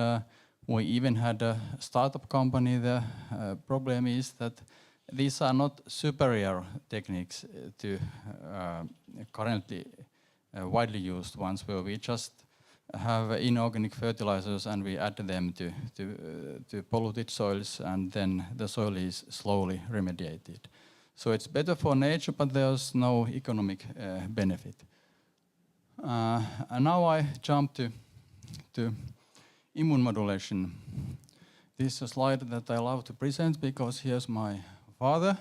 we even had a startup company. The problem is that these are not superior techniques to currently widely used ones, where we just have inorganic fertilizers and we add them to polluted soils, and then the soil is slowly remediated. So it's better for nature, but there's no economic benefit. And now I jump to immune modulation. This is a slide that I love to present because here's my father.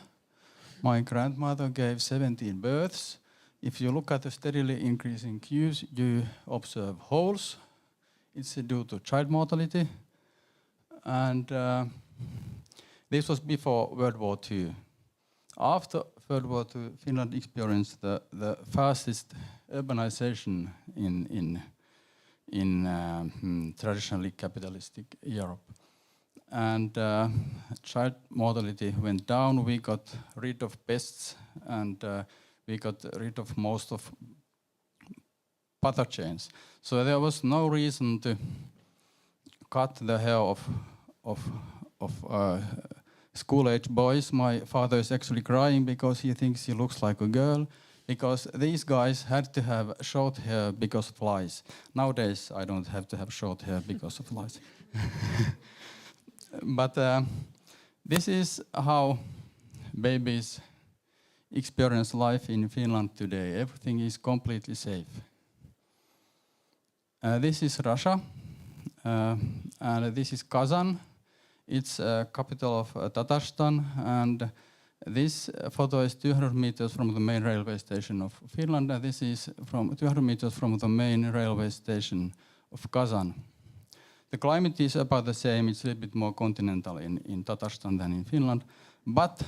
My grandmother gave 17 births. If you look at the steadily increasing queues, you observe holes. It's due to child mortality. And this was before World War II. After World War II, Finland experienced the fastest urbanization in traditionally capitalistic Europe. And child mortality went down. We got rid of pests, and we got rid of most of pathogens. So there was no reason to cut the hair of school-age boys. My father is actually crying because he thinks he looks like a girl, because these guys had to have short hair because of lice. Nowadays, I don't have to have short hair because of lice. But this is how babies experience life in Finland today. Everything is completely safe. This is Russia, and this is Kazan. It's capital of Tatarstan, and this photo is 200 meters from the main railway station of Finland, and this is from 200 meters from the main railway station of Kazan. The climate is about the same. It's a little bit more continental in Tatarstan than in Finland. But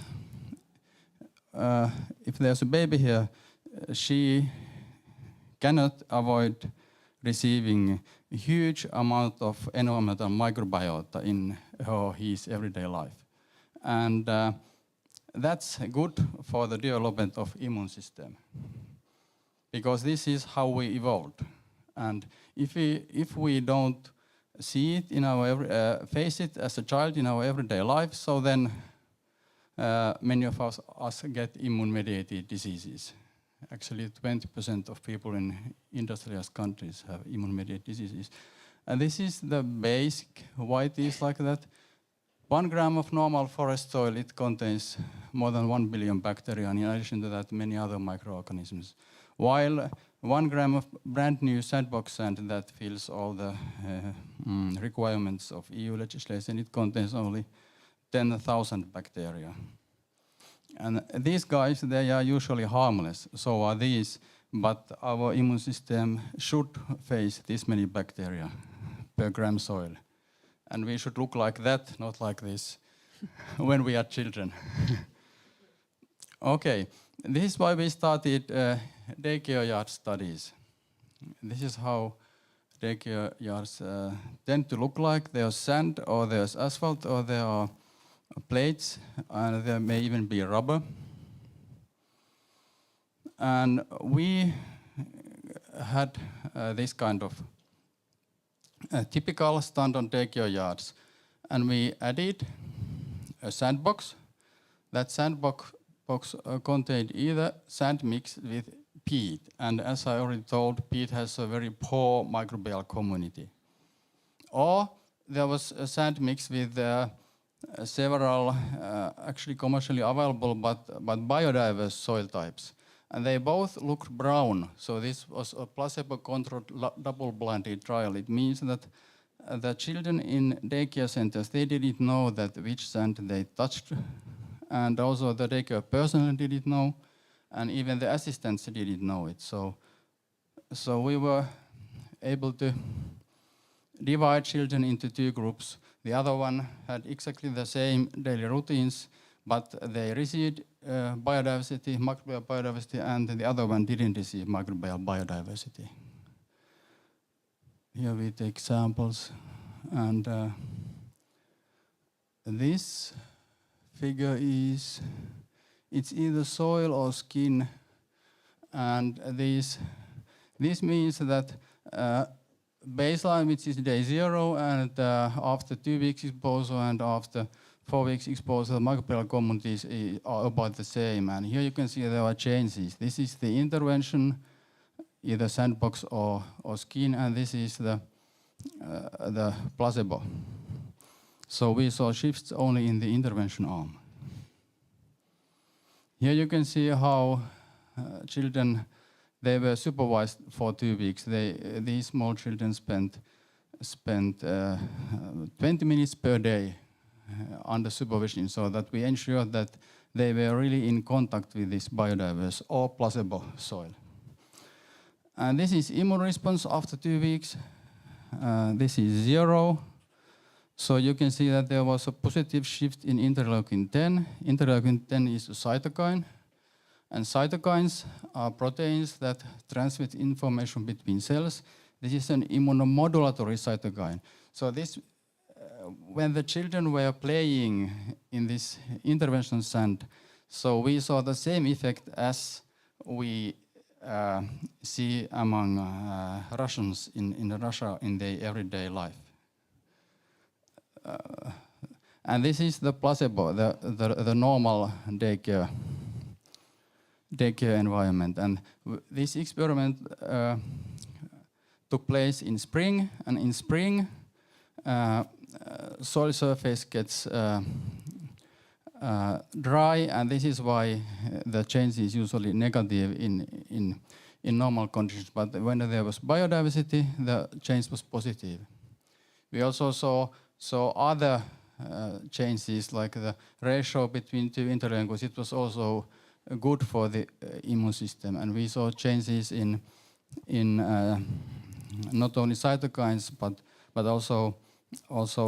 if there's a baby here, she cannot avoid receiving a huge amount of environmental microbiota in her or his everyday life. And that's good for the development of immune system, because this is how we evolved. And if we don't see it in our face it as a child in our everyday life, so then many of us get immune-mediated diseases. Actually, 20% of people in industrialized countries have immune-mediated diseases. And this is the basic why it is like that. 1 gram of normal forest soil, it contains more than 1 billion bacteria, and in addition to that, many other microorganisms. While 1 gram of brand new sandbox sand that fills all the requirements of EU legislation, it contains only 10,000 bacteria. And these guys, they are usually harmless, so are these, but our immune system should face this many bacteria per gram soil. And we should look like that, not like this, when we are children. Okay, this is why we started daycare yard studies. This is how daycare yards tend to look like. There's sand, or there's asphalt, or there are plates, and there may even be rubber. And we had this kind of typical standard daycare yards, and we added a sandbox. That sandbox contained either sand mixed with peat, and as I already told, peat has a very poor microbial community. Or there was a sand mixed with several actually commercially available but biodiverse soil types. And they both looked brown, so this was a placebo-controlled double-blinded trial. It means that the children in daycare centers, they didn't know that which sand they touched, and also the daycare personnel didn't know, and even the assistants didn't know it. So we were able to divide children into 2 groups. The other one had exactly the same daily routines, but they received biodiversity, microbial biodiversity, and the other one didn't receive microbial biodiversity. Here we take samples, and this figure is, it's either soil or skin, and this means that baseline, which is day 0, and after 2 weeks exposure and after 4 weeks exposure, the microbial communities are about the same. And here you can see there are changes. This is the intervention, either sandbox or skin, and this is the placebo. So we saw shifts only in the intervention arm. Here you can see how children, they were supervised for 2 weeks. These small children spent 20 minutes per day under supervision, so that we ensured that they were really in contact with this biodiverse or placebo soil. And this is immune response after 2 weeks. This is 0. So you can see that there was a positive shift in interleukin 10. Interleukin 10 is a cytokine. And cytokines are proteins that transmit information between cells. This is an immunomodulatory cytokine. So this, when the children were playing in this intervention sand, so we saw the same effect as we see among Russians in Russia in their everyday life. And this is the placebo, the normal daycare environment. And this experiment took place in spring, and in spring soil surface gets dry, and this is why the change is usually negative in normal conditions. But when there was biodiversity, the change was positive. We also saw other changes, like the ratio between 2 interleukins. It was also good for the immune system, and we saw changes in not only cytokines but also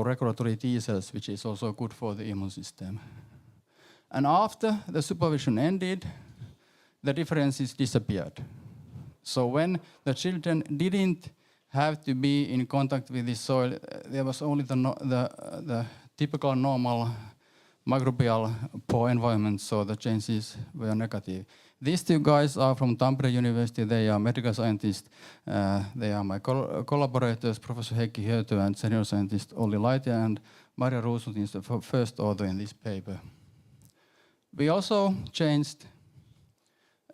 regulatory T cells, which is also good for the immune system. And after the supervision ended, the differences disappeared. So when the children didn't have to be in contact with the soil, there was only the typical normal microbial poor environment, so the changes were negative. These 2 guys are from Tampere University. They are medical scientists. They are my collaborators, Professor Heikki Hyöty and senior scientist Olli Laite, and Maria Ruusut is the first author in this paper. We also changed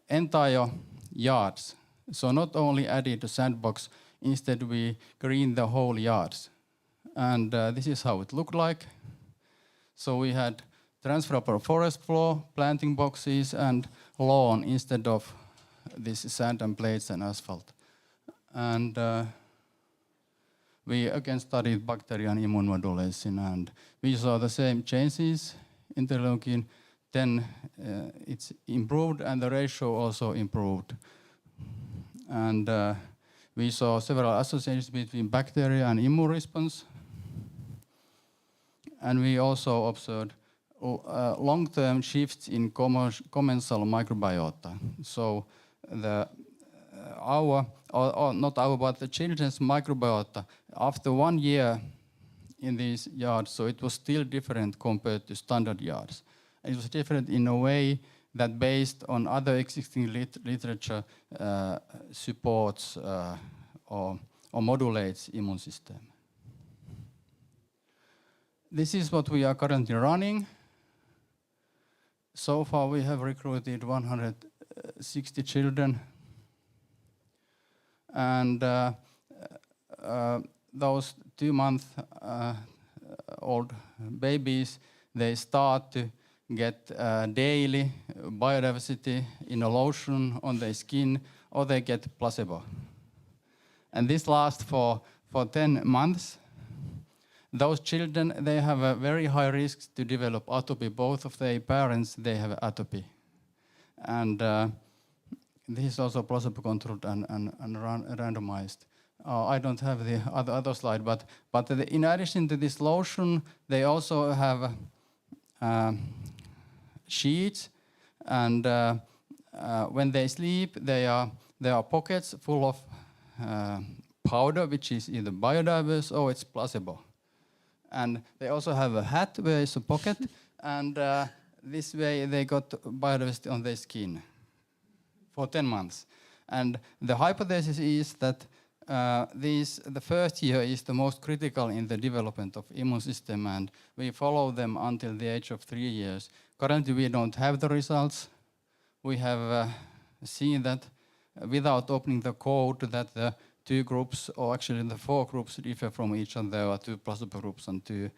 entire yards. So not only added a sandbox, instead we greened the whole yards. And this is how it looked like. So we had transferable forest floor, planting boxes, and lawn instead of this sand and plates and asphalt. And we again studied bacteria and immune modulation, and we saw the same changes. Interleukin 10, it's improved, and the ratio also improved. And we saw several associations between bacteria and immune response. And we also observed long-term shifts in commensal microbiota. So the but the children's microbiota, after 1 year in these yards, so it was still different compared to standard yards. It was different in a way that, based on other existing literature, supports or modulates immune system. This is what we are currently running. So far we have recruited 160 children. And those 2-month-old babies, they start to get daily biodiversity in a lotion on their skin, or they get placebo. And this lasts for 10 months. Those children, they have a very high risk to develop atopy. Both of their parents, they have atopy. And this is also placebo-controlled and randomized. I don't have the other slide, but in addition to this lotion, they also have sheets, and when they sleep, there are pockets full of powder, which is either biodiverse or it's placebo. And they also have a hat where is a pocket, and this way they got biodiversity on their skin for 10 months. And the hypothesis is that the first year is the most critical in the development of immune system, and we follow them until the age of 3 years. Currently, we don't have the results. We have seen that without opening the code, that the 2 groups, or actually the 4 groups, differ from each other. There are 2 placebo groups and 2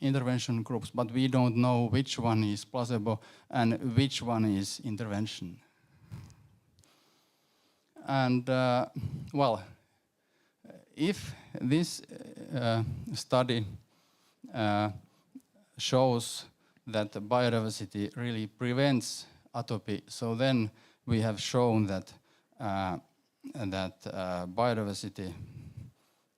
intervention groups, but we don't know which one is placebo and which one is intervention. And well, if this study shows that biodiversity really prevents atopy, so then we have shown that biodiversity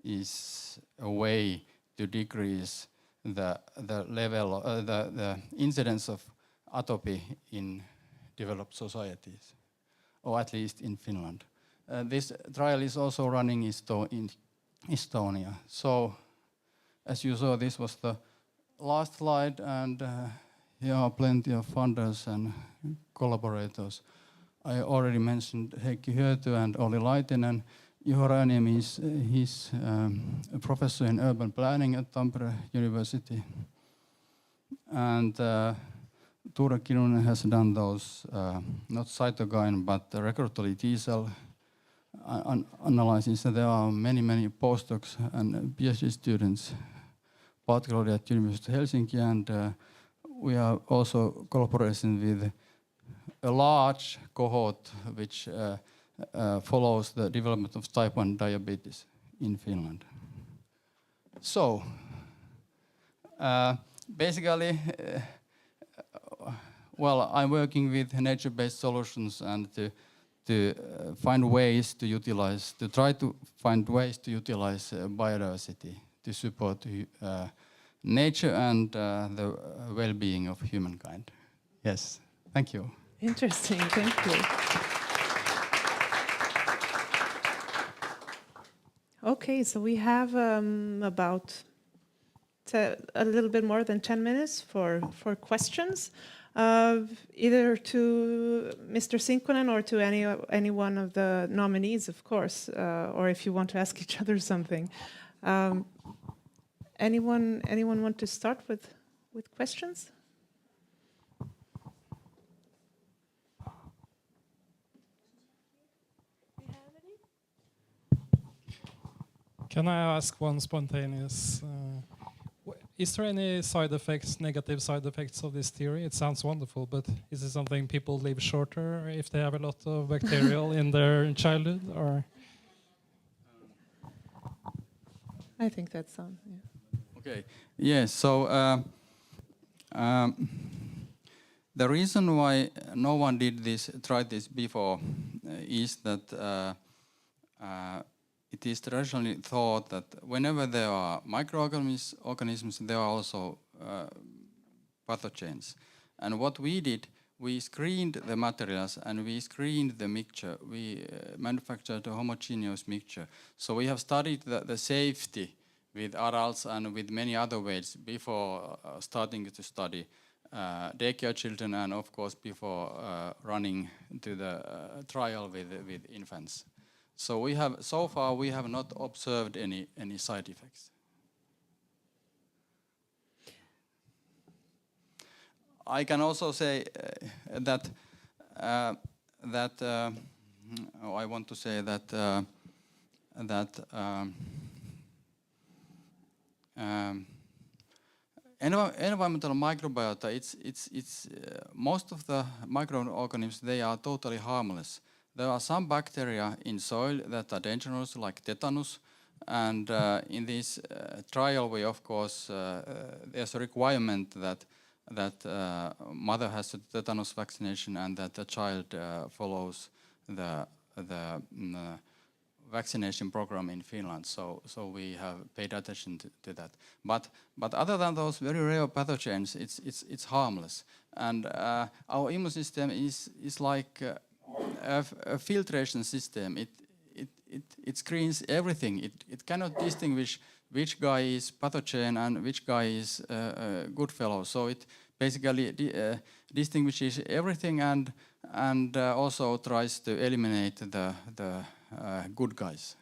is a way to decrease the level, the incidence of atopy in developed societies, or at least in Finland. This trial is also running in Estonia. So, as you saw, this was the last slide, and here are plenty of funders and collaborators. I already mentioned Heikki Hyöty and Olli Laitinen. Juho Räyniemi he's a professor in urban planning at Tampere University. And Ture Kinnunen has done those, not cytokine, but the regulatory T cell analysis. There are many postdocs and PhD students, particularly at University of Helsinki, and we are also collaborating with a large cohort which follows the development of type 1 diabetes in Finland. So, basically, well, I'm working with nature-based solutions and to find ways to utilize, to try to find ways to utilize biodiversity to support nature and the well-being of humankind. Yes, thank you. Interesting, thank you. Okay, so we have about a little bit more than 10 minutes for questions, either to Mr. Sinkkonen or to any one of the nominees, of course, or if you want to ask each other something. Anyone want to start with questions? Can I ask one spontaneous? Is there any side effects, negative side effects of this theory? It sounds wonderful, but is it something people live shorter if they have a lot of bacterial in their childhood, or? I think that's yeah. Okay. Yes. So the reason why no one tried this before, is that it is traditionally thought that whenever there are microorganisms, there are also pathogens. And what we did, we screened the materials and we screened the mixture. We manufactured a homogeneous mixture. So we have studied the safety with adults and with many other ways before starting to study daycare children, and of course before running to the trial with infants. So far we have not observed any side effects. I can also say that I want to say that environmental microbiota, it's most of the microorganisms, they are totally harmless. There are some bacteria in soil that are dangerous, like tetanus, and in this trial we, of course, there's a requirement that mother has a tetanus vaccination and that the child follows the vaccination program in Finland, so we have paid attention to that. But other than those very rare pathogens, it's harmless. And our immune system is like a filtration system. It screens everything. It cannot distinguish which guy is pathogen and which guy is a good fellow. So it basically distinguishes everything and also tries to eliminate the good guys,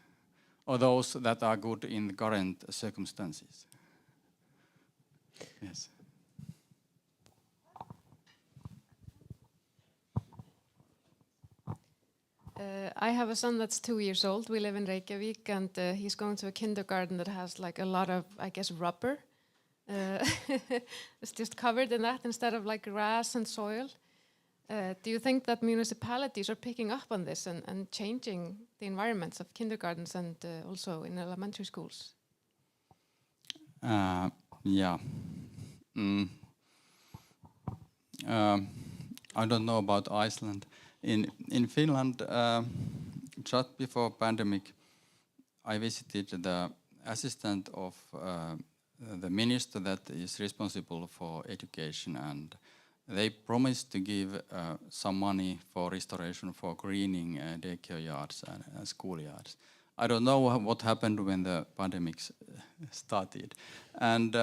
or those that are good in the current circumstances. Yes. I have a son that's 2 years old. We live in Reykjavik, and he's going to a kindergarten that has like a lot of, I guess, rubber. It's just covered in that instead of like grass and soil. Do you think that municipalities are picking up on this and changing the environments of kindergartens and also in elementary schools? Yeah. I don't know about Iceland. In Finland, just before pandemic, I visited the assistant of the minister that is responsible for education, and they promised to give some money for restoration for greening daycare yards and schoolyards. I don't know what happened when the pandemic started. And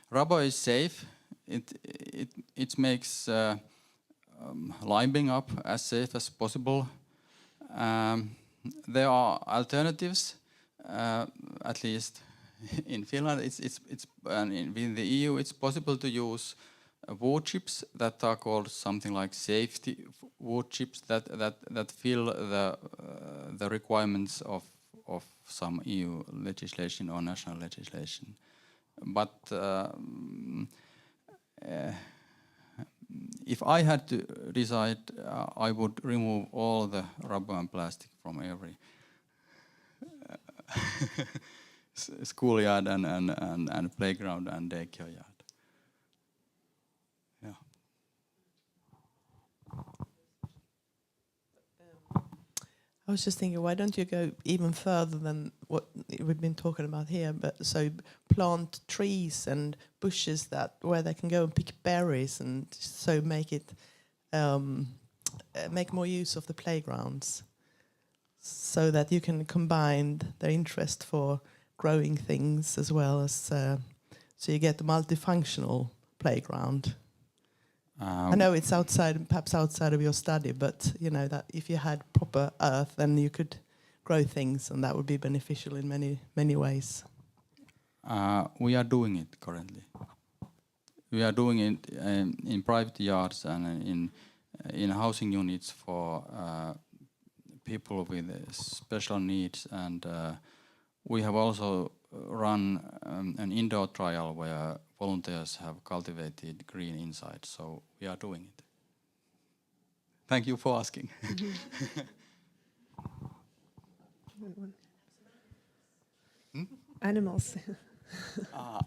rubber is safe. It makes limbing up as safe as possible. There are alternatives, at least in Finland. Within the EU, it's possible to use wood chips that are called something like safety wood chips that fill the requirements of some EU legislation or national legislation. But if I had to decide, I would remove all the rubber and plastic from every schoolyard and playground and daycare yard. Yeah. I was just thinking, why don't you go even further than what we've been talking about here? But so plant trees and bushes where they can go and pick berries, and so make it make more use of the playgrounds, so that you can combine their interest for growing things as well as so you get a multifunctional playground. I know it's perhaps outside of your study, but you know that if you had proper earth, then you could grow things, and that would be beneficial in many ways. We are doing it currently. We are doing it in private yards and in housing units for people with special needs, and we have also run an indoor trial where volunteers have cultivated green inside, so we are doing it. Thank you for asking. Animals. Yeah.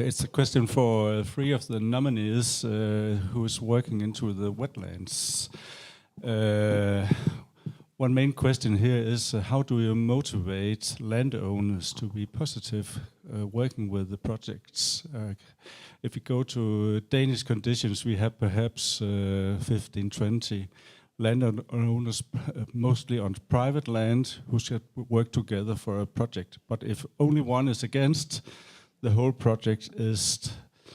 It's a question for three of the nominees who is working into the wetlands. One main question here is how do you motivate landowners to be positive working with the projects? If you go to Danish conditions, we have perhaps 15, 20 landowners, mostly on private land, who should work together for a project. But if only one is against, the whole project is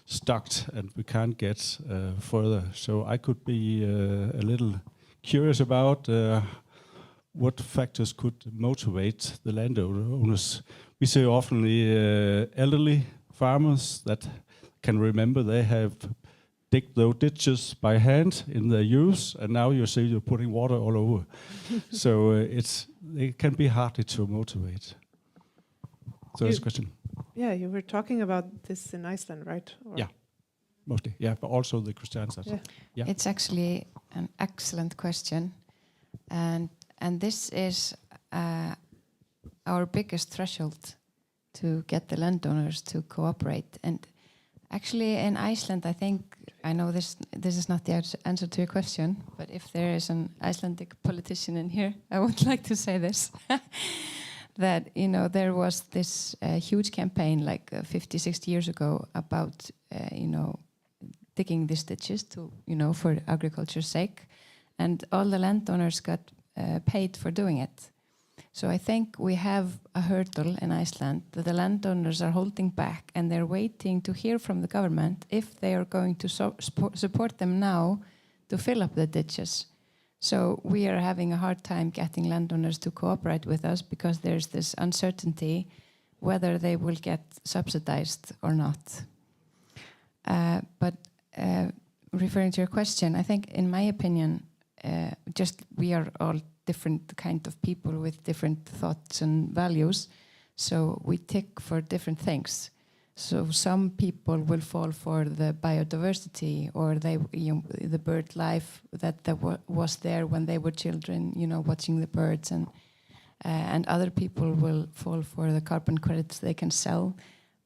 stuck and we can't get further. So I could be a little curious about what factors could motivate the landowners. We see often the elderly farmers that can remember they have dig those ditches by hand in their youth, and now you see you're putting water all over. So it can be hard to motivate. So that's a question. Yeah, you were talking about this in Iceland, right? Or Yeah, mostly. Yeah, but also the Kristianstads. Yeah. It's actually an excellent question, and this is our biggest threshold to get the landowners to cooperate. And Actually, in Iceland, I know this is not the answer to your question, but if there is an Icelandic politician in here, I would like to say this. That, there was this huge campaign like 50, 60 years ago about, digging these ditches to, for agriculture's sake. And all the landowners got paid for doing it. So I think we have a hurdle in Iceland that the landowners are holding back, and they're waiting to hear from the government if they are going to support them now to fill up the ditches. So we are having a hard time getting landowners to cooperate with us because there's this uncertainty whether they will get subsidized or not. But referring to your question, I think, in my opinion, we are all different kind of people with different thoughts and values, so we tick for different things. So some people will fall for the biodiversity or the bird life that was there when they were children, watching the birds, and other people will fall for the carbon credits they can sell,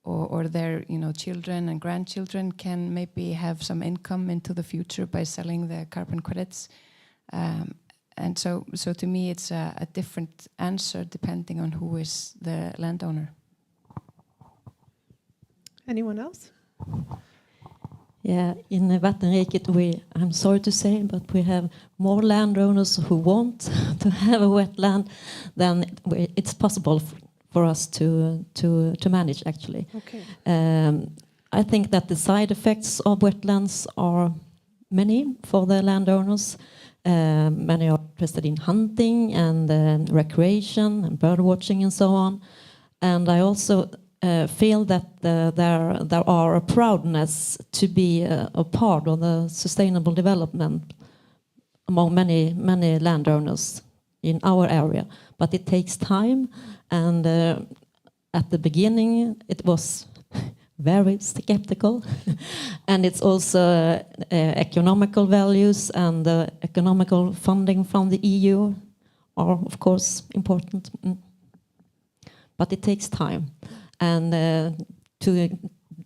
or their children and grandchildren can maybe have some income into the future by selling the carbon credits. And so to me, it's a different answer depending on who is the landowner. Anyone else? Yeah, in Vattenrike, I'm sorry to say, but we have more landowners who want to have a wetland than it's possible for us to manage, actually. Okay. I think that the side effects of wetlands are many for the landowners. Many are interested in hunting and recreation and bird watching and so on. And I also feel that there are a proudness to be a part of the sustainable development among many landowners in our area. But it takes time, and at the beginning it was very skeptical. And it's also economical values and economical funding from the EU are of course important. But it takes time, and to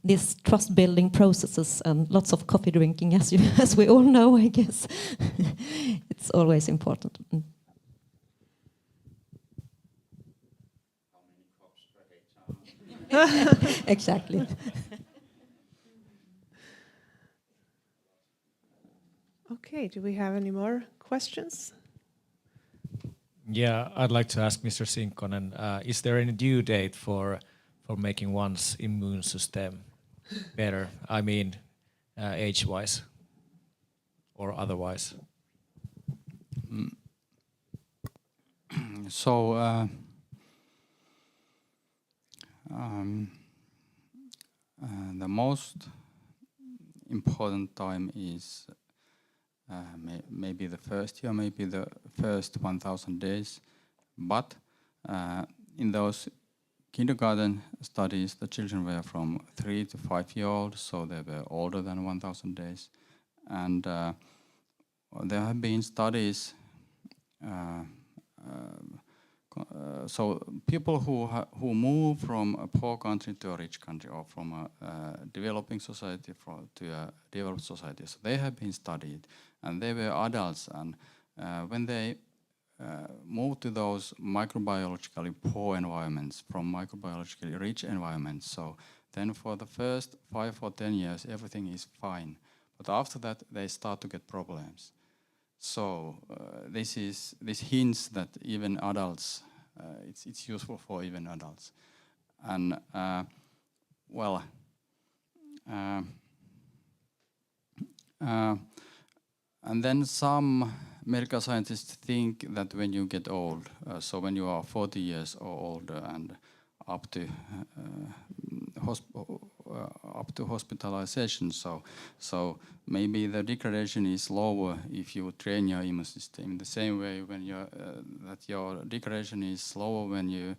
these trust building processes and lots of coffee drinking, as we all know, I guess. It's always important. Exactly. Okay, do we have any more questions? Yeah, I'd like to ask Mr. Sinkkonen, is there any due date for making one's immune system better? I mean, age-wise or otherwise? So the most important time is maybe the first year, maybe the first 1,000 days. But in those kindergarten studies, the children were from 3 to 5 years old, so they were older than 1,000 days. And there have been studies. So people who move from a poor country to a rich country, or from a developing society to a developed society, so they have been studied, and they were adults. And when they moved to those microbiologically poor environments from microbiologically rich environments, so then for the first 5 or 10 years everything is fine, but after that they start to get problems. So this hints that even adults, it's useful for even adults. And and then some medical scientists think that when you get old, so when you are 40 years or older and up to hospitalization, so maybe the degradation is lower if you train your immune system in the same way when that your degradation is slower when you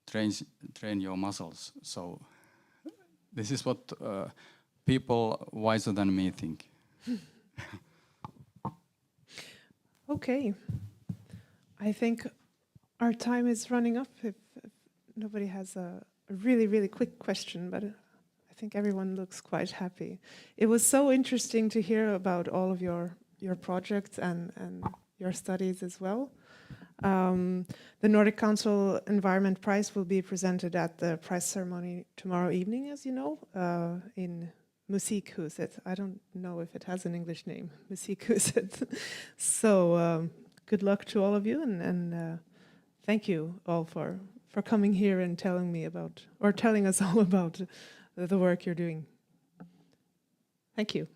train your muscles. So this is what people wiser than me think. Okay. I think our time is running up. If nobody has a really, really quick question, but I think everyone looks quite happy. It was so interesting to hear about all of your projects and your studies as well. The Nordic Council Environment Prize will be presented at the prize ceremony tomorrow evening, as you know, in Musikhuset. I don't know if it has an English name, Musikhuset. So good luck to all of you, and thank you all for coming here and telling me about, or telling us all about the work you're doing. Thank you.